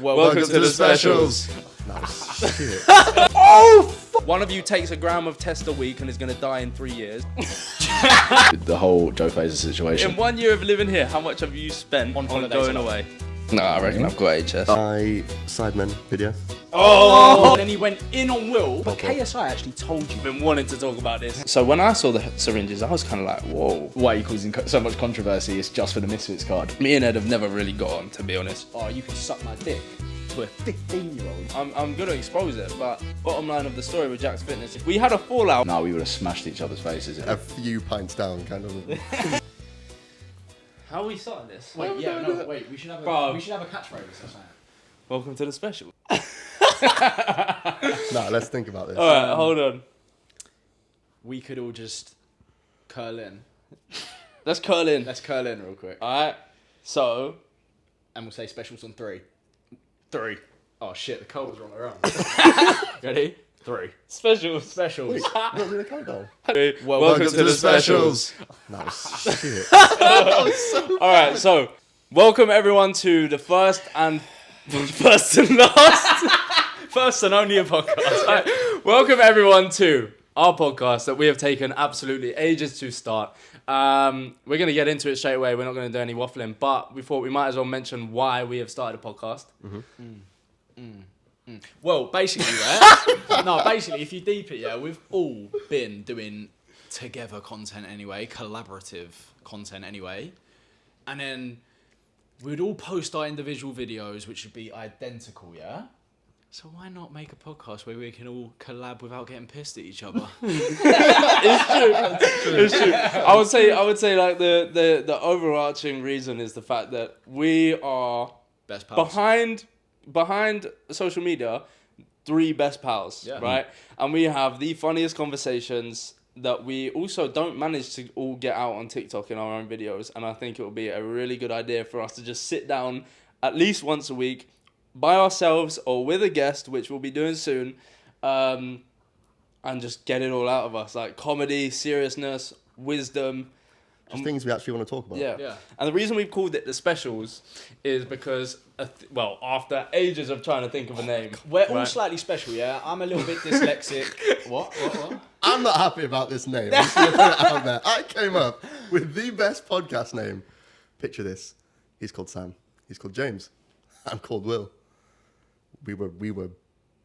Welcome to the specials. Shit. One of you takes a gram of test a week and is going to die in 3 years. The whole Joe Fazer situation. In 1 year of living here, how much have you spent on going away? No, I reckon I've got HS. My Sidemen video. Oh! Then he went in on Will, but KSI actually told you. I've been wanting to talk about this. So when I saw the syringes, I was kind of like, whoa. Why are you causing so much controversy? It's just for the misfits card. Me and Ed have never really got on, to be honest. Oh, you can suck my dick to a 15-year-old. I'm going to expose it, but bottom line of the story with Jacksfitness, if we had a fallout. No, we would have smashed each other's faces. A few pints down, kind of. How are we starting this? Wait, we should have a catchphrase or something. Welcome to the special. Nah, let's think about this. Alright, hold on. We could all just curl in. Let's curl in. Let's curl in real quick. Alright, so. And we'll say specials on 3. 3. Oh shit, the code was wrong around. Ready? 3. Specials. Specials. Wait, not doing a countdown. Welcome to the specials. Nah, shit. Alright, so welcome everyone to the first and last. First and only a podcast. Right, welcome everyone to our podcast that we have taken absolutely ages to start. We're going to get into it straight away. We're not going to do any waffling, but we thought we might as well mention why we have started a podcast. Well, basically, right? No, basically, if you deep it, yeah, we've all been doing together content anyway, collaborative content anyway, and then we'd all post our individual videos, which would be identical, yeah? So why not make a podcast where we can all collab without getting pissed at each other? It's true. I would say like the overarching reason is the fact that we are Best pals. behind social media, 3 best pals, Yeah. right? And we have the funniest conversations that we also don't manage to all get out on TikTok in our own videos. And I think it would be a really good idea for us to just sit down at least once a week by ourselves or with a guest, which we'll be doing soon, and just get it all out of us, like comedy, seriousness, wisdom. Just things we actually want to talk about. Yeah. And the reason we've called it the specials is because, after ages of trying to think of a name. We're all slightly special, yeah? I'm a little bit dyslexic. What? I'm not happy about this name. I'm just going to put it out there. I came up with the best podcast name. Picture this. He's called Sam. He's called James. I'm called Will. We were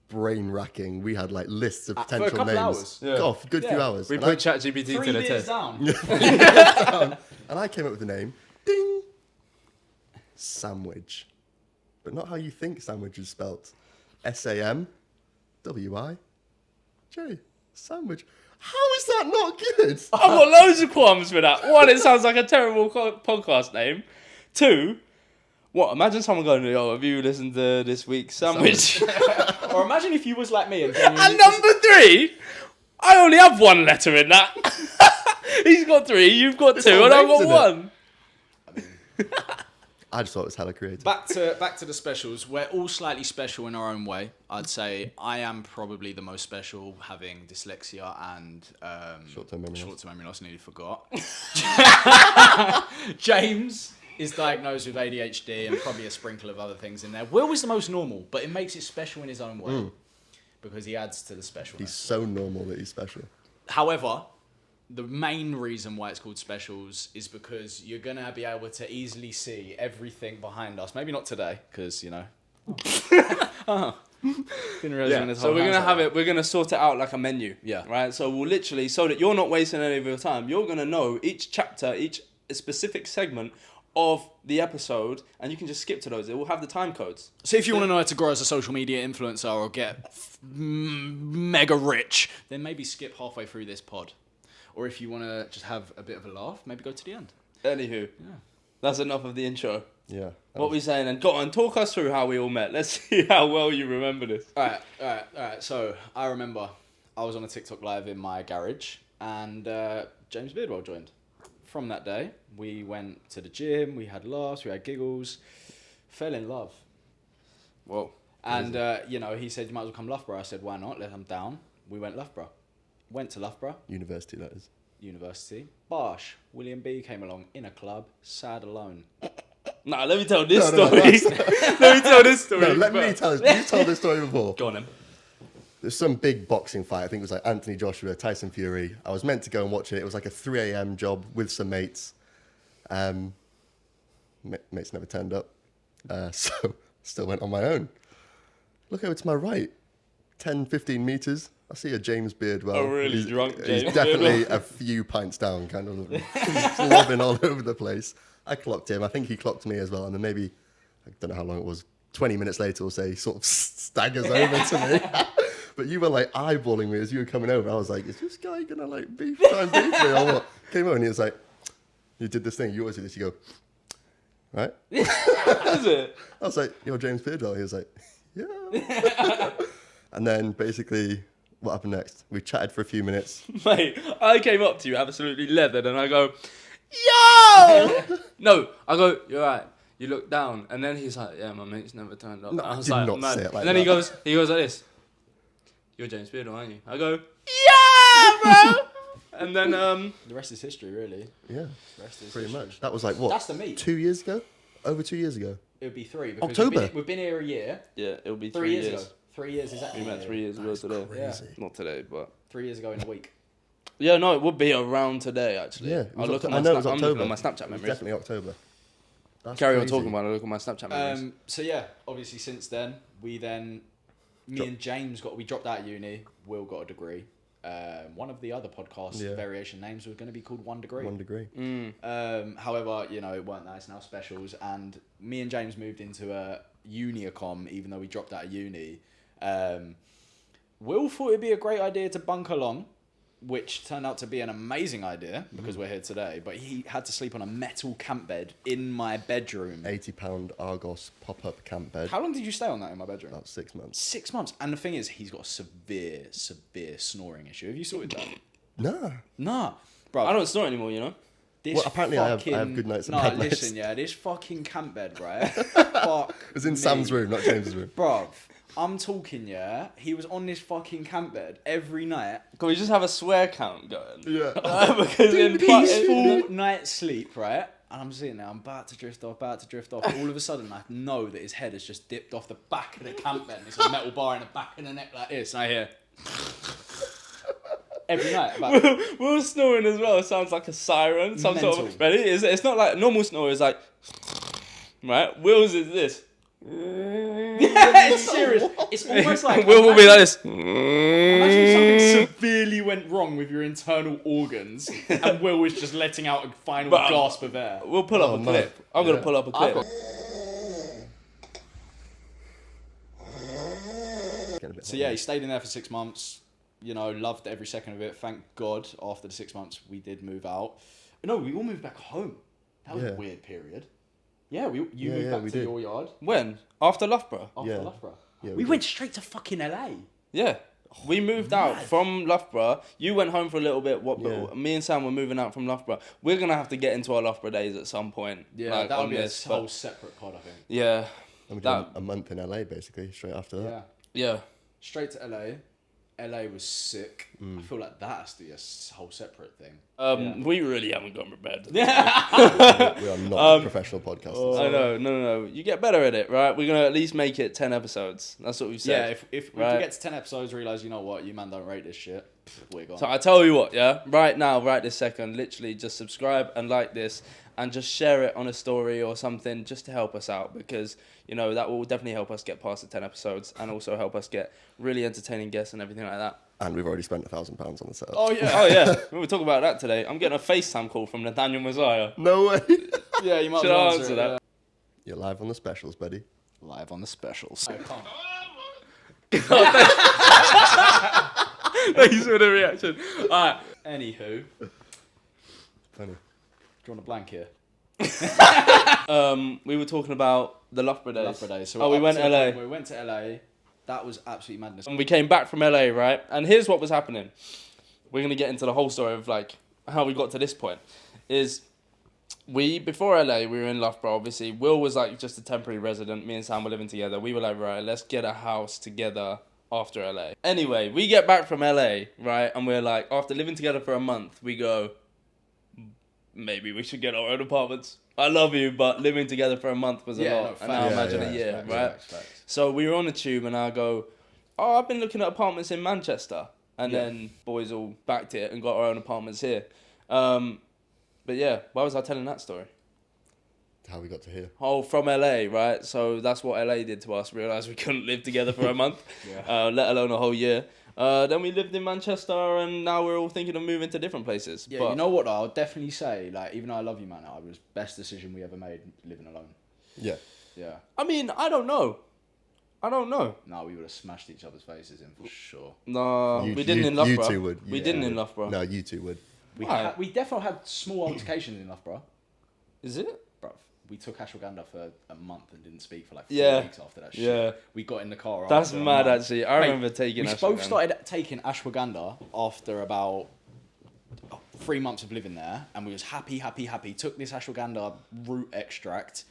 brain racking. We had like lists of potential for a couple names. hours. Yeah. God, for a good few hours. We And put ChatGPT 3 to the beers test. down. And I came up with the name, ding, Sandwich. But not how you think sandwich is spelt. SAMWIJ. Sandwich. How is that not good? I've got loads of qualms with that. 1, it sounds like a terrible podcast name. 2, what? Imagine someone going, "Yo, have you listened to this week's sandwich?" Or imagine if you was like me and And number 3, I only have 1 letter in that. He's got 3, you've got 2, all and I've names got in 1. I just thought it was hella creative. Back to the specials. We're all slightly special in our own way. I'd say I am probably the most special, having dyslexia and Short-term memory loss. Nearly forgot. James is diagnosed with ADHD and probably a sprinkle of other things in there. Will is the most normal, but it makes it special in his own way because he adds to the specialness. He's so normal that he's special. However, the main reason why it's called specials is because you're going to be able to easily see everything behind us. Maybe not today, because, you know. Didn't realize Yeah. So we're gonna have it. We're gonna sort it out like a menu. Yeah. Right. So we'll literally, so that you're not wasting any of your time, you're gonna know each chapter, each specific segment of the episode, and you can just skip to those. It will have the time codes. So if you want to know how to grow as a social media influencer or get mega rich, then maybe skip halfway through this pod. Or if you want to just have a bit of a laugh, maybe go to the end. Anywho, that's enough of the intro. Yeah. What we saying? And go on, talk us through how we all met. Let's see how well you remember this. All right. So I remember I was on a TikTok live in my garage, and James Beardwell joined. From that day, we went to the gym. We had laughs. We had giggles. Fell in love. Whoa. And he said, "You might as well come Loughborough." I said, "Why not? I'm down." We went Loughborough. Went to Loughborough University, that is. University. Bosh. William B came along in a club. Sad alone. Nah, let me tell this No, story. Let me tell this story. No, let me first. tell this. You told this story before. Go on then. There's some big boxing fight. I think it was like Anthony Joshua, Tyson Fury. I was meant to go and watch it. It was like a 3 a.m. job with some mates. Mates never turned up. So still went on my own. Look over to my right. 10, 15 meters. I see a James Beardwell. A really drunk James He's definitely Beardwell. a few pints down, kind of slobbing all over the place. I clocked him. I think he clocked me as well. And then maybe, I don't know how long it was, 20 minutes later or so, he sort of staggers over to me. But you were like eyeballing me as you were coming over. I was like, is this guy going to like try and beef me or what? Came over and he was like, you did this thing. You always do this. You go, right? Is it? I was like, you're James Beardwell. He was like, yeah. And then basically, what happened next? We chatted for a few minutes. Mate, I came up to you absolutely leathered and I go, yo! No, I go, you're right. You look down. And then he's like, yeah, my mate's never turned up. No, I I was did like, not "Man." say it like And then that. he goes like this. You're James Beardwell, aren't you? I go, yeah, bro! And then, The rest is history, really. Yeah, The rest is pretty history. much. That was like, what? That's the meat. 2 years ago? Over 2 years ago. It would be 3. Because October. We've been here a year. yeah, it'll be 3 3 years years. ago. 3 years exactly. We met 3 years ago today. Crazy. Not today, but... 3 years ago in a week. Yeah, no, it would be around today, actually. Yeah, it was I'll look at Octo- my I know it was I'm looking October. at my Snapchat It was memories. definitely October. That's Carry on crazy. talking about it. Look at my Snapchat memories. So yeah, obviously since then, me and James we dropped out of uni. Will got a degree. One of the other podcast Yeah. variation names was going to be called 1 Degree. 1 degree. However, you know, it weren't nice now specials, and me and James moved into a uniacom, even though we dropped out of uni. Will thought it'd be a great idea to bunk along, which turned out to be an amazing idea because we're here today. But he had to sleep on a metal camp bed in my bedroom. £80 Argos pop-up camp bed. How long did you stay on that in my bedroom? About 6 months. 6 months. And the thing is, he's got a severe snoring issue. Have you sorted that? Nah. Nah. Bro, I don't snore anymore, you know? this Well, apparently I have good nights and No, bad nights. listen, yeah, this fucking camp bed, right? Fuck It was in me. Sam's room, not James's room. Bruv, I'm talking, yeah. He was on this fucking camp bed every night. Can we just have a swear count going? Yeah. Because in Peaceful night's sleep, right? And I'm sitting there, I'm about to drift off. All of a sudden, I know that his head has just dipped off the back of the camp bed. And it's a metal bar in the back of the neck like this. And I hear... Every night. About, Will snoring as well sounds like a siren. Some sort Mental. of... Ready? It's not like normal snore. It's like... Right? Will's is this. yeah, it's serious. It's almost like... Will be like this. Imagine something severely went wrong with your internal organs and Will was just letting out a final But- gasp of air. We'll pull up a no. clip. I'm going Yeah. to pull up a I've clip. got- Getting a bit So hot. yeah, he stayed in there for 6 months. You know, loved every second of it. Thank God, after the 6 months, we did move out. No, we all moved back home. That was Yeah. a weird period. Yeah, you Yeah, moved yeah, back we to did. your yard When? After Loughborough? after Yeah. Loughborough. Yeah, we we went straight to fucking LA. Yeah. We moved out from Loughborough. You went home for a little bit. Yeah. Me and Sam were moving out from Loughborough. We're going to have to get into our Loughborough days at some point. Yeah, like, that would on be this, a but- whole separate pod, I think. Yeah. And we did that- a month in LA, basically, straight after that. Yeah. Yeah. Straight to LA. LA was sick. Mm. I feel like that has to be a whole separate thing. We really haven't gone prepared. We are not professional podcasters. I know, no. You get better at it, right? We're going to at least make it 10 episodes. That's what we've Yeah, said. if Right. we get to 10 episodes, realise, you know what, you man don't rate this shit, we're gone. So I tell you what, yeah? Right now, right this second, literally just subscribe and like this and just share it on a story or something just to help us out because, you know, that will definitely help us get past the 10 episodes and also help us get really entertaining guests and everything like that. And we've already spent £1,000 on the setup. Oh, yeah. Oh, yeah. We were talking about that today. I'm getting a FaceTime call from Nathaniel Messiah. No way. Yeah, you might Should as well I answer that? You're live on the specials, buddy. Live on the specials. Thanks for the reaction. All right. Anywho, Funny. do you want a blank here? We were talking about the Loughborough days. Loughborough days. So Oh, we up went to- LA. We went to LA. That was absolute madness. And we came back from LA, right? And here's what was happening. We're going to get into the whole story of, like, how we got to this point. Is before LA, we were in Loughborough, obviously. Will was, like, just a temporary resident. Me and Sam were living together. We were like, right, let's get a house together after LA. Anyway, we get back from LA, right? And we're like, after living together for a month, we go, maybe we should get our own apartments. I love you, but living together for a month was a Yeah, lot. no, And now facts. imagine Yeah, a year, Facts, right? facts. So we were on the tube and I go, oh, I've been looking at apartments in Manchester. And Yeah. then boys all backed it and got our own apartments here. But yeah, why was I telling that story? How we got to here. Oh, from LA, right? So that's what LA did to us. Realised we couldn't live together for a month, Yeah. let alone a whole year. Then we lived in Manchester and now we're all thinking of moving to different places. Yeah, but you know what though? I'll definitely say, like, even though I love you, man, it was best decision we ever made living alone. Yeah. Yeah. I mean, I don't know. No, we would have smashed each other's faces in for sure. No, You- we didn't you- in Loughborough. you two would, We yeah. didn't in Loughborough. No, you two would. Why? We definitely had small altercations in Loughborough. Is it? Bro, we took ashwagandha for a month and didn't speak for like 4 Yeah. weeks after that shit. Yeah. We got in the car. That's after a mad, month. actually. I Mate, remember taking we ashwagandha. both started taking ashwagandha after about 3 months of living there, and we was happy. Took this ashwagandha root extract.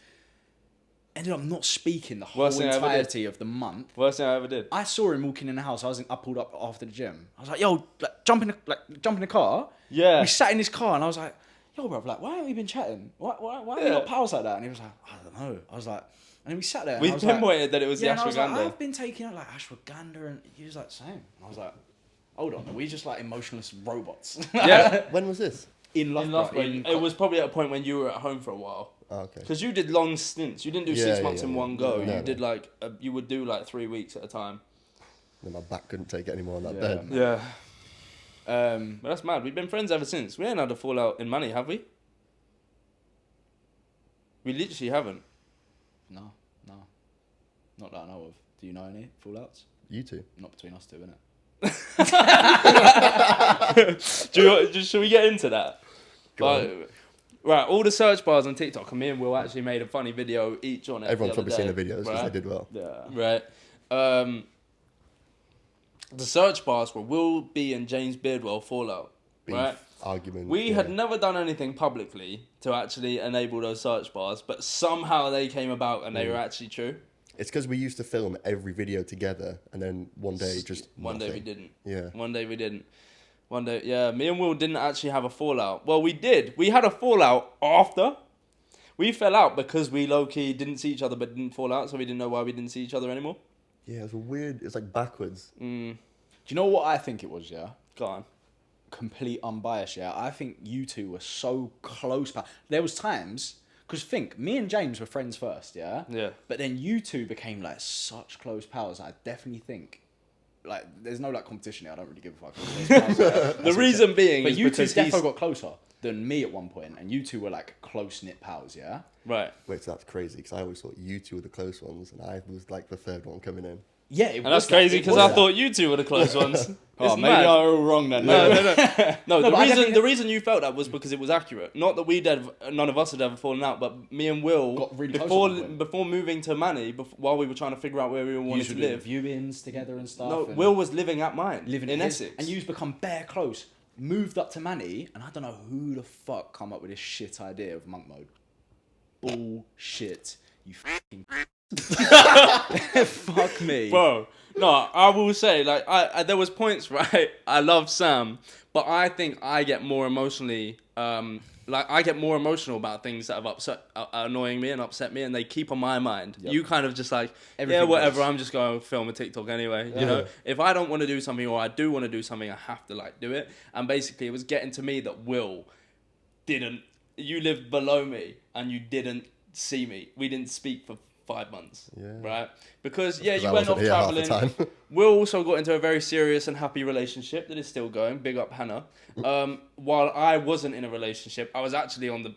Ended up not speaking the whole Worst thing I ever did. entirety of the month. Worst thing I ever did. I saw him walking in the house. I pulled up after the gym. I was like, "Yo, like, jump in the car." Yeah. We sat in his car, and I was like, "Yo, bro, like, why haven't we been chatting? Why have we Yeah. got pals like that?" And he was like, "I don't know." I was like, and then we sat there. And We I was like, pinpointed that it was yeah, the and I was like, ashwagandha. I've been taking like ashwagandha, and he was like, "Same." And I was like, "Hold on, are we just like emotionless robots?" Yeah. When was this? in In Loughborough. Loughborough. It was probably at a point when you were at home for a while. Oh, okay. Because you did long stints. You didn't do Yeah, 6 yeah, months yeah, in yeah. one go. No, you no. did like, you would do like 3 weeks at a time. Then my back couldn't take it anymore on that Yeah, bed. man. Yeah. But that's mad. We've been friends ever since. We ain't had a fallout in money, have we? We literally haven't. No, not that I know of. Do you know any fallouts? You two. Not between us two, innit? Should we get into that? Go But- right, all the search bars on TikTok, and me and Will actually made a funny video each on it. Everyone's the other probably seen day, the videos because right? they did well. Yeah. Right. The search bars were WillB and James Beardwell fallout. Beef, Right. argument. We yeah. had never done anything publicly to actually enable those search bars, but somehow they came about and they were actually true. It's because we used to film every video together, and then one day just One day we nothing. didn't. Yeah. One day we didn't. One day, yeah, me and Will didn't actually have a fallout. Well, we did. We had a fallout after. We fell out because we low-key didn't see each other but didn't fall out, so we didn't know why we didn't see each other anymore. Yeah, it was a weird. It's like backwards. Do you know what I think it was? Yeah. Go on. Complete unbiased. Yeah. I think you two were so close. There was times because think me and James were friends first. Yeah. Yeah. But then you two became like such close pals. I definitely think. Like, there's no like competition here. I don't really give a fuck. The reason being But is you two because he's... definitely got closer than me at one point, and you two were like close knit pals, yeah. Right. Wait, so that's crazy because I always thought you two were the close ones, and I was like the third one coming in. Yeah, it And that's was crazy it because was I that. thought you two were the close ones. Oh, It's maybe mad. I'm all wrong then. No, No, the but I reason definitely- the reason you felt that was because it was accurate. Not that none of us had ever fallen out, but me and Will Got really close before at one point. before moving to Manny, while we were trying to figure out where we wanted to live. viewings together and stuff. No, and Will was living at mine, living in his- Essex. and you've become bare close. Moved up to Manny, and I don't know who the fuck come up with this shit idea of monk mode. Bullshit. You fucking. Fuck me. Bro, no, I will say, like, I there was points, right? I love Sam, but I think I get more emotionally, I get more emotional about things that have annoying me and upset me, and they keep on my mind. Yep. You kind of just like, Everything yeah, whatever, goes. I'm just going to film a TikTok anyway. Yeah. You know, if I don't want to do something or I do want to do something, I have to, like, do it. And basically, it was getting to me that you lived below me, and you didn't see me. We didn't speak for 5 months, Yeah. right? Because, yeah, 'Cause you I went wasn't off here half the traveling. time. Will also got into a very serious and happy relationship that is still going. Big up Hannah. While I wasn't in a relationship, I was actually on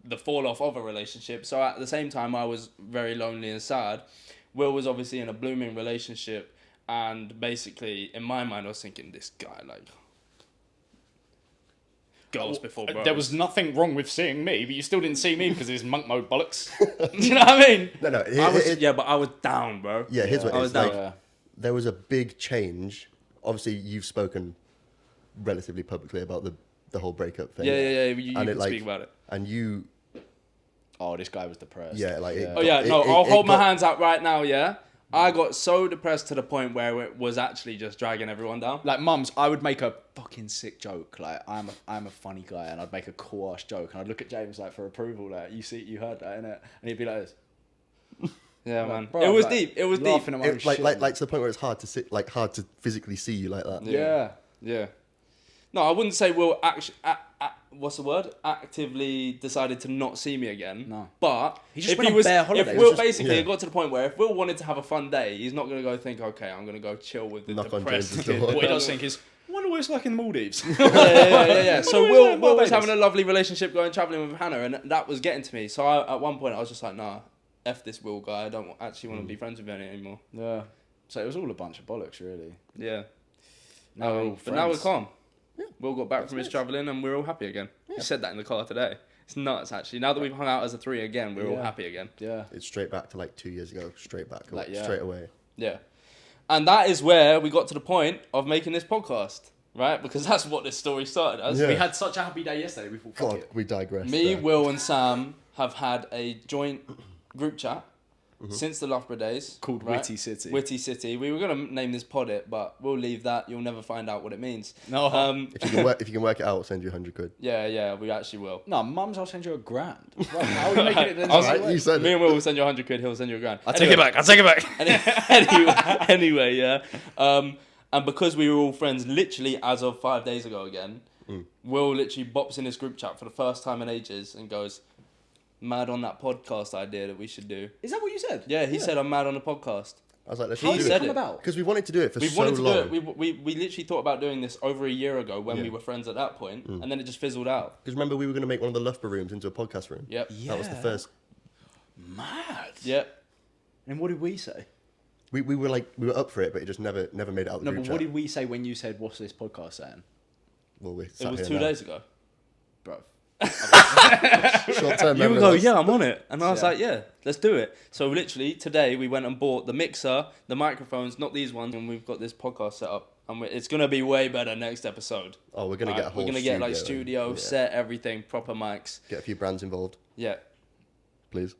the fall off of a relationship. So at the same time, I was very lonely and sad. Will was obviously in a blooming relationship, and basically, in my mind, I was thinking, this guy, like, girls before bros. There was nothing wrong with seeing me, but you still didn't see me because it was monk mode bollocks. Do you know what I mean? No, no. But I was down, bro. Yeah, here's what I it was is. Like, down. there was a big change. Obviously, you've spoken relatively publicly about the whole breakup thing. Yeah. You And can it, like, speak about it. And you, Oh, this guy was depressed. yeah, like. Oh yeah, no, I'll hold my hands out right now. Yeah, I got so depressed to the point where it was actually just dragging everyone down. Like mums, I would make a fucking sick joke. Like I'm a funny guy, and I'd make a cool ass joke, and I'd look at James like for approval. Like you heard that, innit? And he'd be like this. Yeah, Like, man. bro, It was like, deep. It was deep. laughing at my own Like, shit, like man. to the point where it's hard to sit, like hard to physically see you like that. Yeah. Yeah. No, I wouldn't say Will actually. What's the word? Actively decided to not see me again. No. But He just if went he on was, bare holiday. if It Will was just- basically yeah. it got to the point where if Will wanted to have a fun day, he's not gonna go think, okay, I'm gonna go chill with the Knock on depressed James's kid. door. What he does think is, I wonder what it's like in the Maldives. yeah. So What Will was was Barbados? having a lovely relationship going traveling with Hannah, and that was getting to me. So at one point I was just like, nah, F this Will guy. I don't actually want to be friends with him anymore. Yeah. So it was all a bunch of bollocks, really. Yeah. Now we're all But now we're friends. calm. Will got back from his travelling and we're all happy again. He said that in the car today. It's nuts, actually. Now that we've hung out as a three again, we're all Yeah. happy again. Yeah. It's straight back to like 2 years ago. Straight back, Like, yeah. straight away. Yeah. And that is where we got to the point of making this podcast, right? Because that's what this story started as. Yeah. We had such a happy day yesterday. We thought, fuck God, it. we digress. Me, there. Will, and Sam have had a joint group chat since the Loughborough days. Called right? Witty City. Witty City. We were going to name this pod it, but we'll leave that. You'll never find out what it means. No. If you can work it out, I'll send you 100 quid. Yeah, we actually will. No, mums, I'll send you $1,000. Right, how are you making it then? Alright, you said Me it. and Will will send you 100 quid, he'll send you $1,000. I'll take it back. Anyway, yeah. And because we were all friends literally as of 5 days ago again, Will literally bops in this group chat for the first time in ages and goes, mad on that podcast idea that we should do. Is that what you said? Yeah, he said, I'm mad on the podcast. I was like, let's He do How did said it come it. about? Because we wanted to do it for We so wanted to long. do it. We literally thought about doing this over a year ago when Yeah. we were friends at that point, and then it just fizzled out. Because remember, we were going to make one of the Loughborough rooms into a podcast room. Yep. That was the Yeah. first. Mad. Yep. And what did we say? We were up for it, but it just never made it out of the No, group but chat. what did we say when you said, what's this podcast saying? Well, we It sat was here 2 now. days ago. Bro. Short-term You would memory go, loss. yeah, I'm on it. And I was Yeah. like, yeah, let's do it. So literally today we went and bought the mixer, the microphones, not these ones, and we've got this podcast set up. And it's going to be way better next episode. Oh, we're going to get a whole We're going to get like studio studio, and- yeah. set, everything, proper mics. Get a few brands involved, Yeah. please.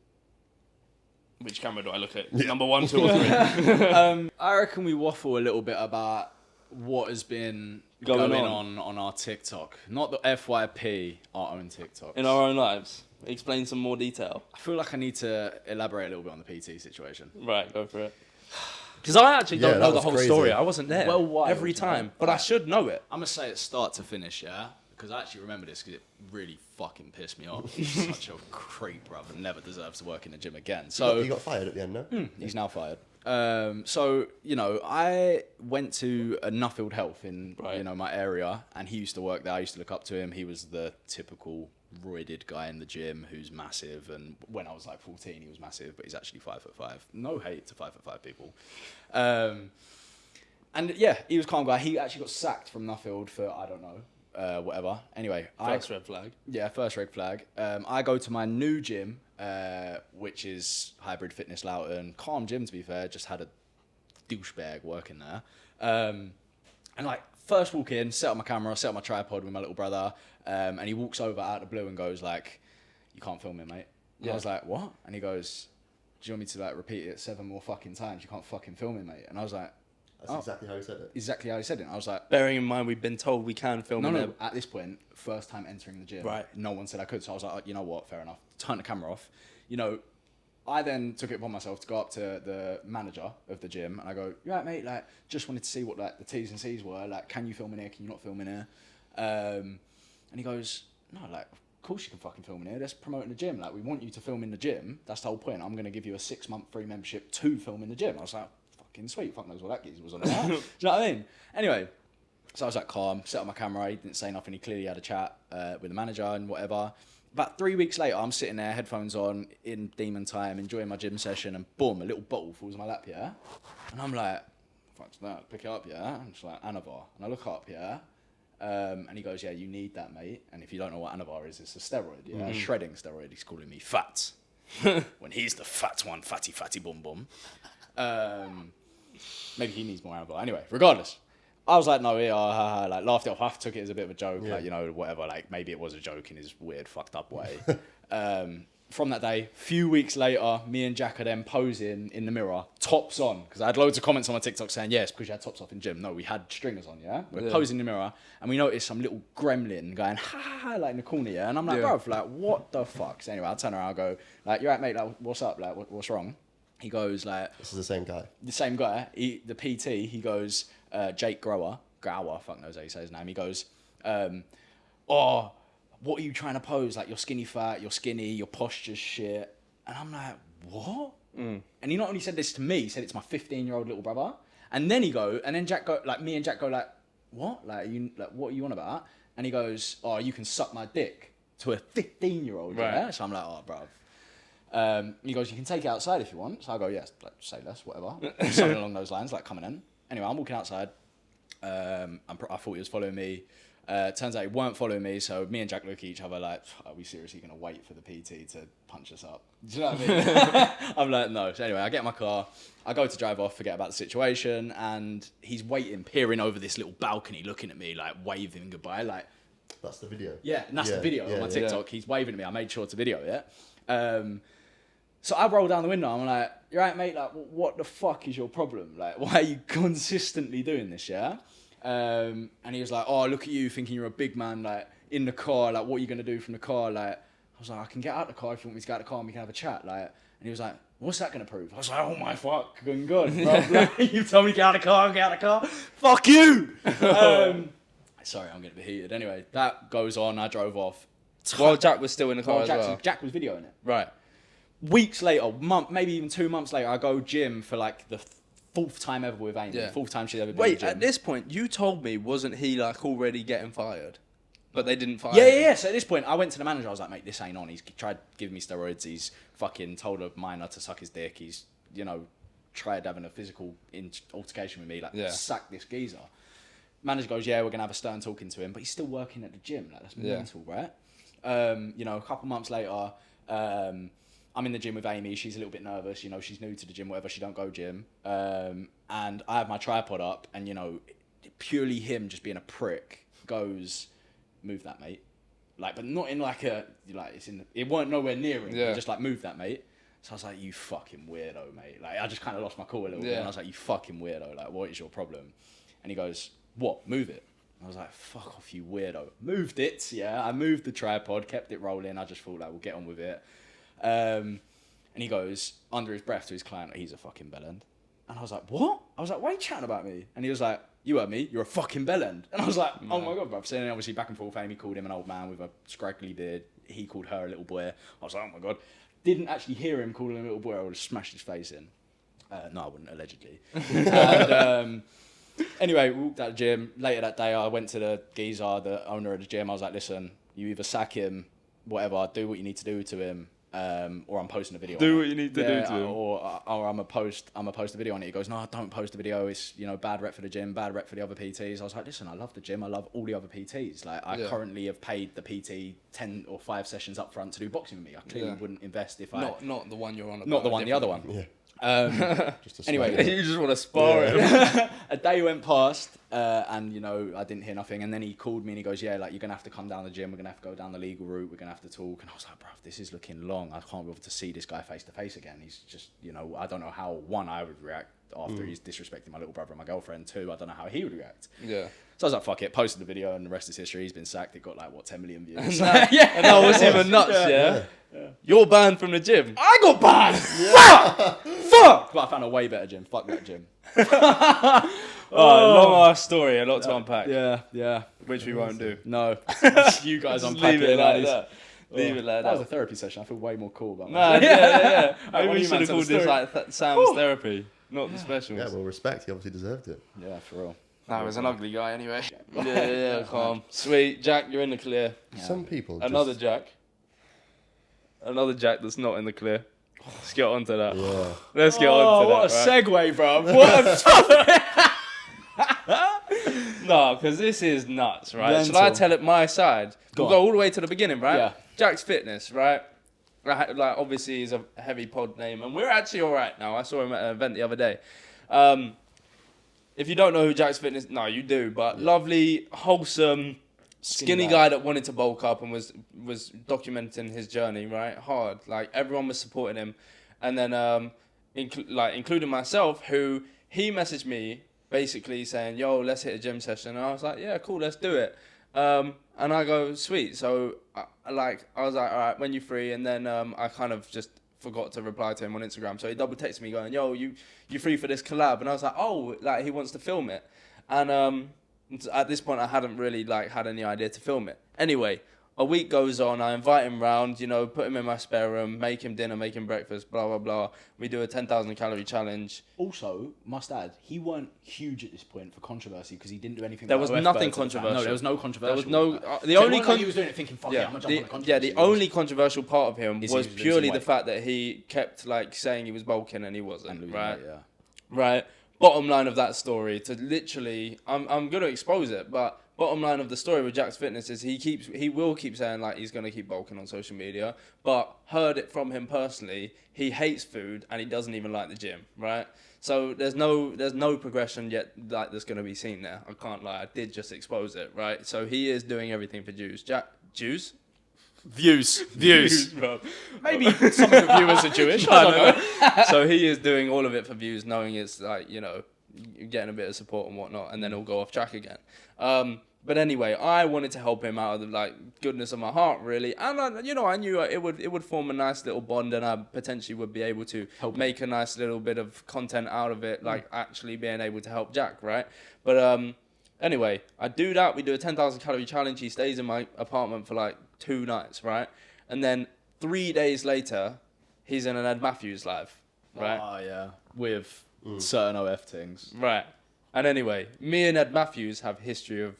Which camera do I look at? Yeah. Number 1, 2 or 3? I reckon we waffle a little bit about what has been Going going on. on our TikTok. Not the FYP, our own TikTok. In our own lives. Explain some more detail. I feel like I need to elaborate a little bit on the PT situation. Right, go for it. Because I actually Yeah, don't that know the was whole crazy. story. I wasn't there Well, wild, every you know? time. But I should know it. I'm going to say it start to finish, yeah? Because I actually remember this because it really fucking pissed me off. He's such a creep, bruv, and never deserves to work in the gym again. So You got fired at the end, no? he's now fired. So, you know, I went to a Nuffield Health in, Right. you know, my area, and he used to work there. I used to look up to him. He was the typical roided guy in the gym who's massive, and when I was like 14, he was massive, but he's actually 5'5". No hate to 5'5" people. And yeah, he was a calm guy. He actually got sacked from Nuffield for, I don't know, whatever. Anyway, First red flag. yeah, first red flag. I go to my new gym, which is Hybrid Fitness Loughton. Calm gym, to be fair. Just had a douchebag working there. And like, first walk in, set up my camera, set up my tripod with my little brother. And he walks over out of the blue and goes like, you can't film it, mate. And Yeah. I was like, what? And he goes, do you want me to like repeat it 7 more fucking times? You can't fucking film it, mate. And I was like, That's exactly how he said it. exactly how he said it. And I was like, Bearing in mind we've been told we can film no, in no. there. At this point, first time entering the gym, Right. no one said I could. So I was like, oh, you know what? Fair enough. Turn the camera off. You know, I then took it upon myself to go up to the manager of the gym and I go, you right, mate? Like, just wanted to see what like the T's and C's were. Like, can you film in here? Can you not film in here? And he goes, no, like, of course you can fucking film in here. Let's promote in the gym. Like, we want you to film in the gym. That's the whole point. I'm going to give you a 6-month free membership to film in the gym. I was like, fucking sweet. Fuck knows what that geezer was on about. Do you know what I mean? Anyway, so I was like calm, set up my camera. He didn't say nothing. He clearly had a chat with the manager and whatever. About 3 weeks later, I'm sitting there, headphones on, in demon time, enjoying my gym session, and boom, a little bottle falls in my lap, yeah? And I'm like, fuck's that? Pick it up, yeah? And it's like, Anavar. And I look up, yeah? And he goes, yeah, you need that, mate. And if you don't know what Anavar is, it's a steroid, yeah? A shredding steroid. He's calling me fat. When he's the fat one, fatty boom boom. Maybe he needs more Anavar. Anyway, regardless. I was like, no, yeah, like laughed it off. I took it as a bit of a joke, Yeah. like, you know, whatever. Like maybe it was a joke in his weird, fucked up way. from that day, few weeks later, me and Jack are then posing in the mirror, tops on, because I had loads of comments on my TikTok saying, yes, because you had tops off in gym. No, we had stringers on, yeah? We're posing in the mirror, and we noticed some little gremlin going, ha, ha, ha, like in the corner, yeah? And I'm like, bruv, like, what the fuck? So anyway, I turn around, I go, like, you right, mate, like, what's up? Like, what's wrong? He goes, like... This is the same guy. The same guy, the PT, he goes, Jake Gower, fuck knows how you say his name, he goes, oh... what are you trying to pose? Like, you're skinny fat, you're skinny, your posture's shit. And I'm like, what? And he not only said this to me, he said it to my 15-year-old little brother. And then Jack go, like, me and Jack go, like, what? Like, what are you on about? And he goes, oh, you can suck my dick to a 15-year-old. Right. Yeah? So I'm like, oh, bruv. He goes, you can take it outside if you want. So I go, yes, like, say less, whatever. Something along those lines, like, coming in. Anyway, I'm walking outside. I thought he was following me. Turns out he weren't following me, so me and Jack look at each other like, are we seriously going to wait for the PT to punch us up? Do you know what I mean? I'm like, no. So anyway, I get in my car, I go to drive off, forget about the situation, and he's waiting, peering over this little balcony, looking at me, like, waving goodbye, like... That's the video. Yeah, and that's the video on my TikTok. Yeah. He's waving at me. I made sure to video it. So I roll down the window. I'm like, you right, mate? Like, what the fuck is your problem? Like, why are you consistently doing this, yeah? And he was like, oh, look at you thinking you're a big man, like, in the car, like, what are you going to do from the car? Like, I was like, I can get out the car if you want me to get out the car and we can have a chat, like, and he was like, what's that going to prove? I was like, oh my fucking God, bro. Like, you told me to get out of the car, fuck you! Sorry, I'm getting a bit heated. Anyway, that goes on, I drove off. While Jack was still in the car as well. Jack was videoing it. Right. Weeks later, maybe even 2 months later, I go gym for, like, the 4th time ever with Amy. Yeah. 4th time she's ever been Wait, to the gym. at this point, you told me, wasn't he, like, already getting fired? But they didn't fire him? Yeah. So at this point, I went to the manager. I was like, mate, this ain't on. He's tried giving me steroids. He's fucking told a minor to suck his dick. He's, tried having a physical altercation with me. Like, sack this geezer. Manager goes, yeah, we're going to have a stern talking to him. But he's still working at the gym. Like, that's mental, right? A couple months later... I'm in the gym with Amy. She's a little bit nervous. She's new to the gym, whatever. She don't go gym. And I have my tripod up and, purely him just being a prick goes, move that, mate. Like, but not in like a, like, it weren't nowhere near him. Yeah. Just like, move that, mate. So I was like, you fucking weirdo, mate. Like, I just kind of lost my cool a little bit. And I was like, you fucking weirdo. Like, what is your problem? And he goes, what? Move it. I was like, fuck off, you weirdo. Moved it, yeah. I moved the tripod, kept it rolling. I just thought, like, we'll get on with it. And he goes, under his breath to his client, he's a fucking bellend. And I was like, what? I was like, why are you chatting about me? And he was like, you heard me, you're a fucking bellend. And I was like, oh my God, bruv. So then obviously back and forth, Amy called him an old man with a scraggly beard. He called her a little boy. I was like, oh my God. Didn't actually hear him calling him a little boy. I would have smashed his face in. No, I wouldn't, allegedly. And anyway, we walked out of the gym. Later that day, I went to the geezer, the owner of the gym. I was like, listen, you either sack him, whatever, do what you need to do to him. Or I'm posting a video. Do what you need to do to him. Or I'm a post a video on it. He goes, no, don't post a video. It's bad rep for the gym, bad rep for the other PTs. I was like, listen, I love the gym. I love all the other PTs. Like I currently have paid the PT 10 or 5 sessions up front to do boxing with me. I clearly wouldn't invest if not the one you're on about. Not the one, the other one. Yeah. Anyway, You just want to spar him. a day went past, and I didn't hear nothing. And then he called me and he goes, "Yeah, like you're gonna have to come down the gym. We're gonna have to go down the legal route. We're gonna have to talk." And I was like, "Bro, this is looking long. I can't be able to see this guy face to face again. He's just, I don't know how I would react after he's disrespecting my little brother and my girlfriend. 2, I don't know how he would react." Yeah. So I was like, "Fuck it." Posted the video, and the rest is history. He's been sacked. It got 10 million views. And that was even nuts. Yeah. You're banned from the gym. I got banned. Fuck! But I found a way better gym. Fuck that gym. Long ass story, a lot to unpack. Yeah. Which we won't do. No. You guys Just unpack leave it it. like that. Leave it like That was a that. therapy session. I feel way more cool about Nah, myself. yeah. Maybe What we do you should man have tell called the this story? like Sam's therapy, not the specials. Yeah, well, respect. He obviously deserved it. Yeah, for real. That was an ugly guy anyway. Yeah, calm. Sweet. Jack, you're in the clear. Yeah. Some people. Another Jack. Another Jack that's not in the clear. Let's get on to that. Yeah. Let's get on to that. What a right? segue, bro. What a No, because this is nuts, right? Mental. Shall I tell it my side? Go We'll go on. all the way to the beginning, right? Yeah. Jacksfitness, right? Like, obviously, he's a heavy pod name, and we're actually all right now. I saw him at an event the other day. If you don't know who Jacksfitness, no, you do, but lovely, wholesome, skinny guy that wanted to bulk up and was documenting his journey, right? Hard. Like, everyone was supporting him. And then, including myself, who he messaged me basically saying, yo, let's hit a gym session. And I was like, yeah, cool, let's do it. And I go, sweet. So, I was like, all right, when you free? And then I kind of just forgot to reply to him on Instagram. So he double texted me going, yo, you free for this collab? And I was like, oh, like, he wants to film it. And at this point, I hadn't really had any idea to film it. Anyway, a week goes on. I invite him round, put him in my spare room, make him dinner, make him breakfast, blah, blah, blah. We do a 10,000 calorie challenge. Also, must add, he weren't huge at this point for controversy because he didn't do anything. There was nothing controversial. No, there was no controversial. There was no. The So only he was doing it thinking, fuck yeah, I'm gonna jump on a controversy. yeah, the only controversial part of him Is was he was purely losing the weight. fact that he kept saying he was bulking and he wasn't. And losing Right. weight, yeah. Right. Bottom line of that story, to literally, I'm gonna expose it, but bottom line of the story with Jacksfitness is he will keep saying he's gonna keep bulking on social media, but heard it from him personally, he hates food and he doesn't even like the gym, right? So there's no progression yet that's gonna be seen there. I can't lie, I did just expose it, right? So he is doing everything for Jews. Views, bro. Maybe some of the viewers are Jewish. I don't know. So he is doing all of it for views, knowing it's getting a bit of support and whatnot, and then he'll go off track again. But anyway, I wanted to help him out of the goodness of my heart, really, and I knew it would form a nice little bond, and I potentially would be able to make a nice little bit of content out of it, actually being able to help Jack, right? But anyway, I do that. We do a 10,000 calorie challenge. He stays in my apartment for 2 nights, right? And then 3 days later, he's in an Ed Mathews live, right? Oh, yeah. With certain OF things. Right. And anyway, me and Ed Mathews have history of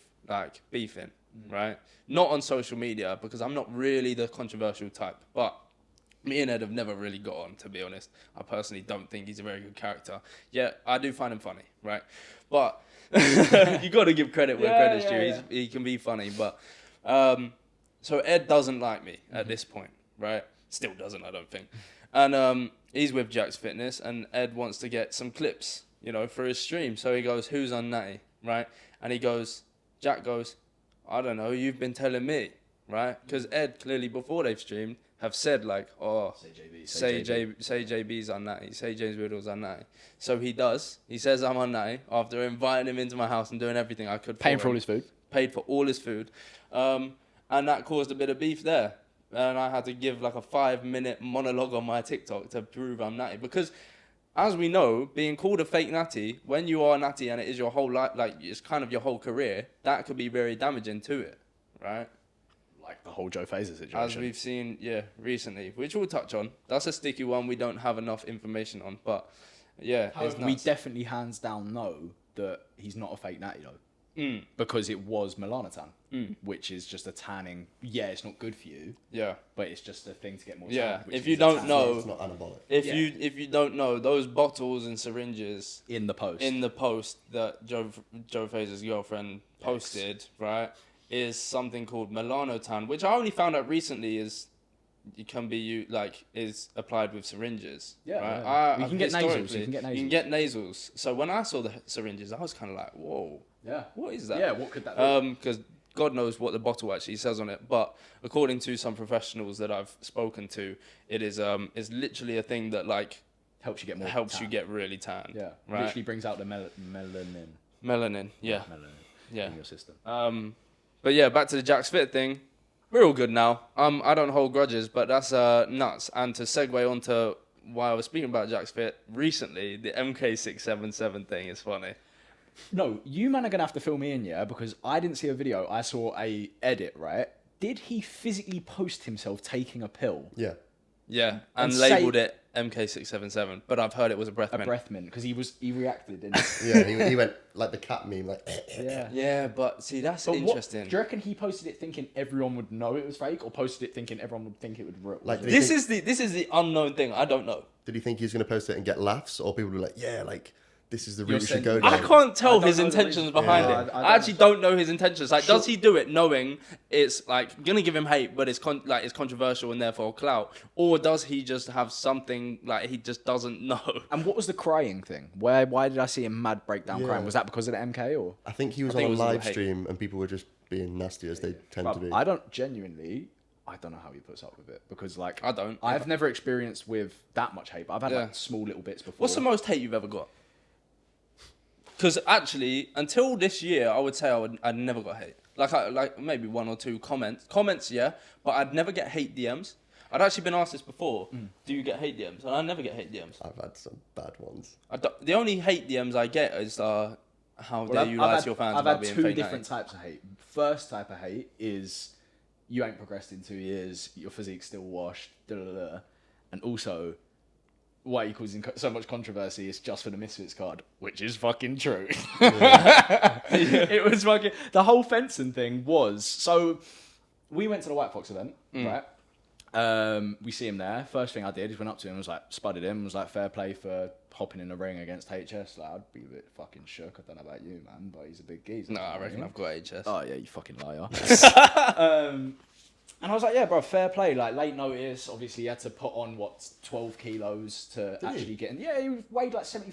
beefing, right? Not on social media because I'm not really the controversial type, but me and Ed have never really got on, to be honest. I personally don't think he's a very good character. Yeah, I do find him funny, right? But you got to give credit where credit's due. Yeah. He can be funny, but so Ed doesn't like me at this point, right? Still doesn't, I don't think. And he's with Jacksfitness, and Ed wants to get some clips, for his stream. So he goes, "Who's unnatty?" Right? And Jack goes, "I don't know. You've been telling me." Right? Because Ed clearly before they've streamed have said say JB's unnatty, say James Riddle's unnatty. So he does. He says I'm unnatty after inviting him into my house and doing everything I could. Paying for all his food. Paid for all his food, and that caused a bit of beef there. And I had to give a 5-minute monologue on my TikTok to prove I'm natty. Because, as we know, being called a fake natty, when you are natty and it is your whole life, it's kind of your whole career, that could be very damaging to it, right? Like the whole Joe Fazer situation. As we've seen, recently, which we'll touch on. That's a sticky one we don't have enough information on, but yeah, it's we nuts. definitely hands down know that he's not a fake natty though. Because it was Melanotan, which is just a tanning. Yeah, it's not good for you. Yeah, but it's just a thing to get more. yeah. Tan, If you don't know, It's not anabolic. if you don't know, those bottles and syringes in the post, that Joe Fazer's girlfriend posted, right, is something called Melanotan, which I only found out recently is applied with syringes. Yeah, right? yeah. You can get nasals. You can get nasals. So when I saw the syringes, I was kind of like, whoa. Yeah. What is that? Yeah, what could that be? Because God knows what the bottle actually says on it, but according to some professionals that I've spoken to, it is literally a thing that helps you get more. helps you get really tan. Yeah. Right. Literally brings out the melanin. Melanin. Yeah. Melanin. In your system. But yeah, back to the Jack's Fit thing. We're all good now. I don't hold grudges, but that's nuts. And to segue onto why I was speaking about Jack's Fit recently, the MK677 thing is funny. No, you man are gonna have to fill me in, yeah, because I didn't see a video. I saw a edit, right? Did he physically post himself taking a pill? Yeah. Yeah, and And labelled it MK677, but I've heard it was a breath A mint. breath mint, because he reacted, didn't he? Yeah, he went like the cat meme, Yeah. Yeah, but see, that's But interesting. do you reckon he posted it thinking everyone would know it was fake, or posted it thinking everyone would think it would real? Like, This is the unknown thing. I don't know. Did he think he was going to post it and get laughs, or people were like, yeah, this is the You're route we should go saying- down? I can't tell I don't his know the intentions reason. behind Yeah. it. I I actually don't know his intentions. Does he do it knowing it's gonna give him hate, but it's it's controversial and therefore clout, or does he just have something he just doesn't know? And what was the crying thing? Why did I see him mad breakdown Yeah. crying? Was that because of the MK or? I think he was I think on it a was live hate. stream and people were just being nasty as they tend to be. I don't know how he puts up with it because, like, I don't. I've never experienced with that much hate. But I've had like small little bits before. What's the most hate you've ever got? Because actually, until this year, I would say I'd never got hate. Like maybe 1 or 2 comments, yeah, but I'd never get hate DMs. I'd actually been asked this before. Do you get hate DMs? And I never get hate DMs. I've had some bad ones. The only hate DMs I get is how dare you lie to your fans about being fake. I've had 2 different types of hate. First type of hate is you ain't progressed in 2 years, your physique's still washed, and also why are you causing so much controversy? It's just for the Misfits card, which is fucking true. It was fucking the whole fencing thing was so. We went to the White Fox event, right? We see him there. First thing I did is went up to him, was like, spudded him, was like, fair play for hopping in the ring against HS. Like, I'd be a bit fucking shook. I don't know about you, man, but he's a big geezer. No, I reckon I've got HS. Oh yeah, you fucking liar. And I was like, yeah, bro, fair play. Like, late notice. Obviously, he had to put on 12 kilos to actually get in. Yeah, he weighed like 70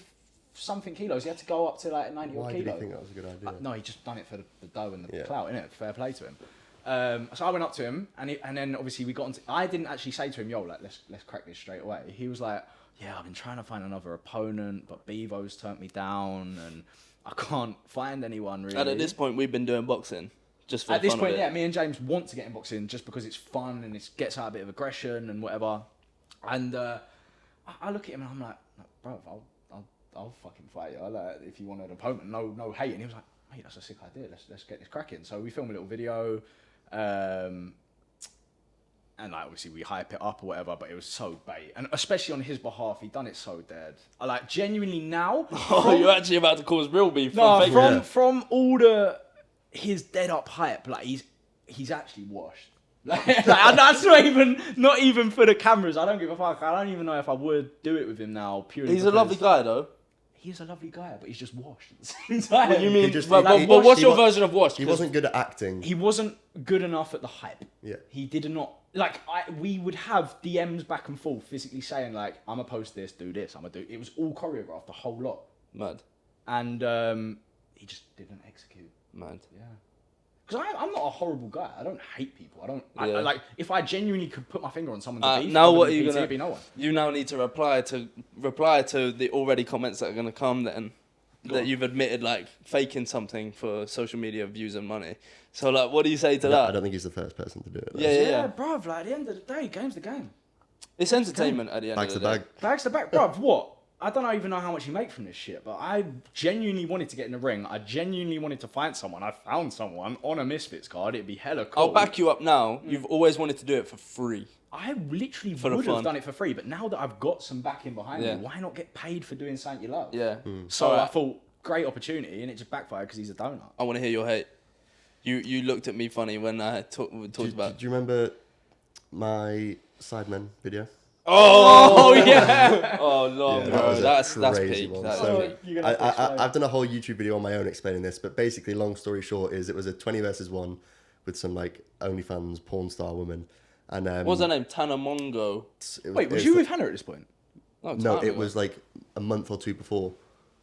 something kilos. He had to go up to like 90 Why odd did kilos. you think that was a good idea? No, he just done it for the dough and the clout, innit? Fair play to him. So I went up to him, and then obviously we got into. I didn't actually say to him, "Yo, like let's crack this straight away." He was like, "Yeah, I've been trying to find another opponent, but Bevo's turned me down, and I can't find anyone really." And at this point, we've been doing boxing just for At this fun point, of it. yeah, me and James want to get in boxing just because it's fun and it gets out a bit of aggression and whatever. And I look at him and I'm like, "Bro, I'll fucking fight you. Like, if you want an opponent, no hate." And he was like, "Mate, that's a sick idea. Let's get this cracking." So we film a little video. And like obviously we hype it up or whatever, but it was so bait, and especially on his behalf, he done it so dead. I like genuinely now. You're actually about to cause real beef. From all his dead up hype, like he's actually washed. Like, that's not even for the cameras. I don't give a fuck. I don't even know if I would do it with him now. Purely, He's a lovely guy though. He's a lovely guy, but he's just washed at the same time. What do you mean? Just- But what's your version of washed? He wasn't good at acting. He wasn't good enough at the hype. Yeah. He did not like. We would have DMs back and forth, physically saying like, "I'm gonna post this, do this, I'm gonna do." It was all choreographed, the whole lot, Mad. and he just didn't execute. Mad. Yeah. Because I'm not a horrible guy. I don't hate people. I don't I Yeah. like. If I genuinely could put my finger on someone's beef, now other what than are you PT, gonna? it'd be no one. You now need to reply to the already comments that are gonna come then. That you've admitted like faking something for social media views and money. So like, what do you say to I that? don't think he's the first person to do it. though. Yeah. bruv. Like at the end of the day, game's the game. It's entertainment at the end Bags of the the day. bag. Bags the back, bruv. What? I don't even know how much you make from this shit, but I genuinely wanted to get in the ring. I genuinely wanted to find someone. I found someone on a Misfits card. It'd be hella cool. I'll back you up now. You've always wanted to do it for free. I literally For the would have fun. done it for free, but now that I've got some backing behind Yeah. me, why not get paid for doing something you love? Yeah. So Alright. I thought, great opportunity, and it just backfired because he's a donut. I want to hear your hate. You looked at me funny when I talked about. Do you remember my Sidemen video? Oh yeah. Oh no, Yeah, bro. was a That's crazy peak. one. That's So, peak. You're gonna have to explain. I've done a whole YouTube video on my own explaining this, but basically, long story short, is it was a 20 versus 1 with some like OnlyFans porn star woman, and What was her name? Tana Mongo. Wait, was you with Hannah at this point? No, Tana it was like a month or 2 before.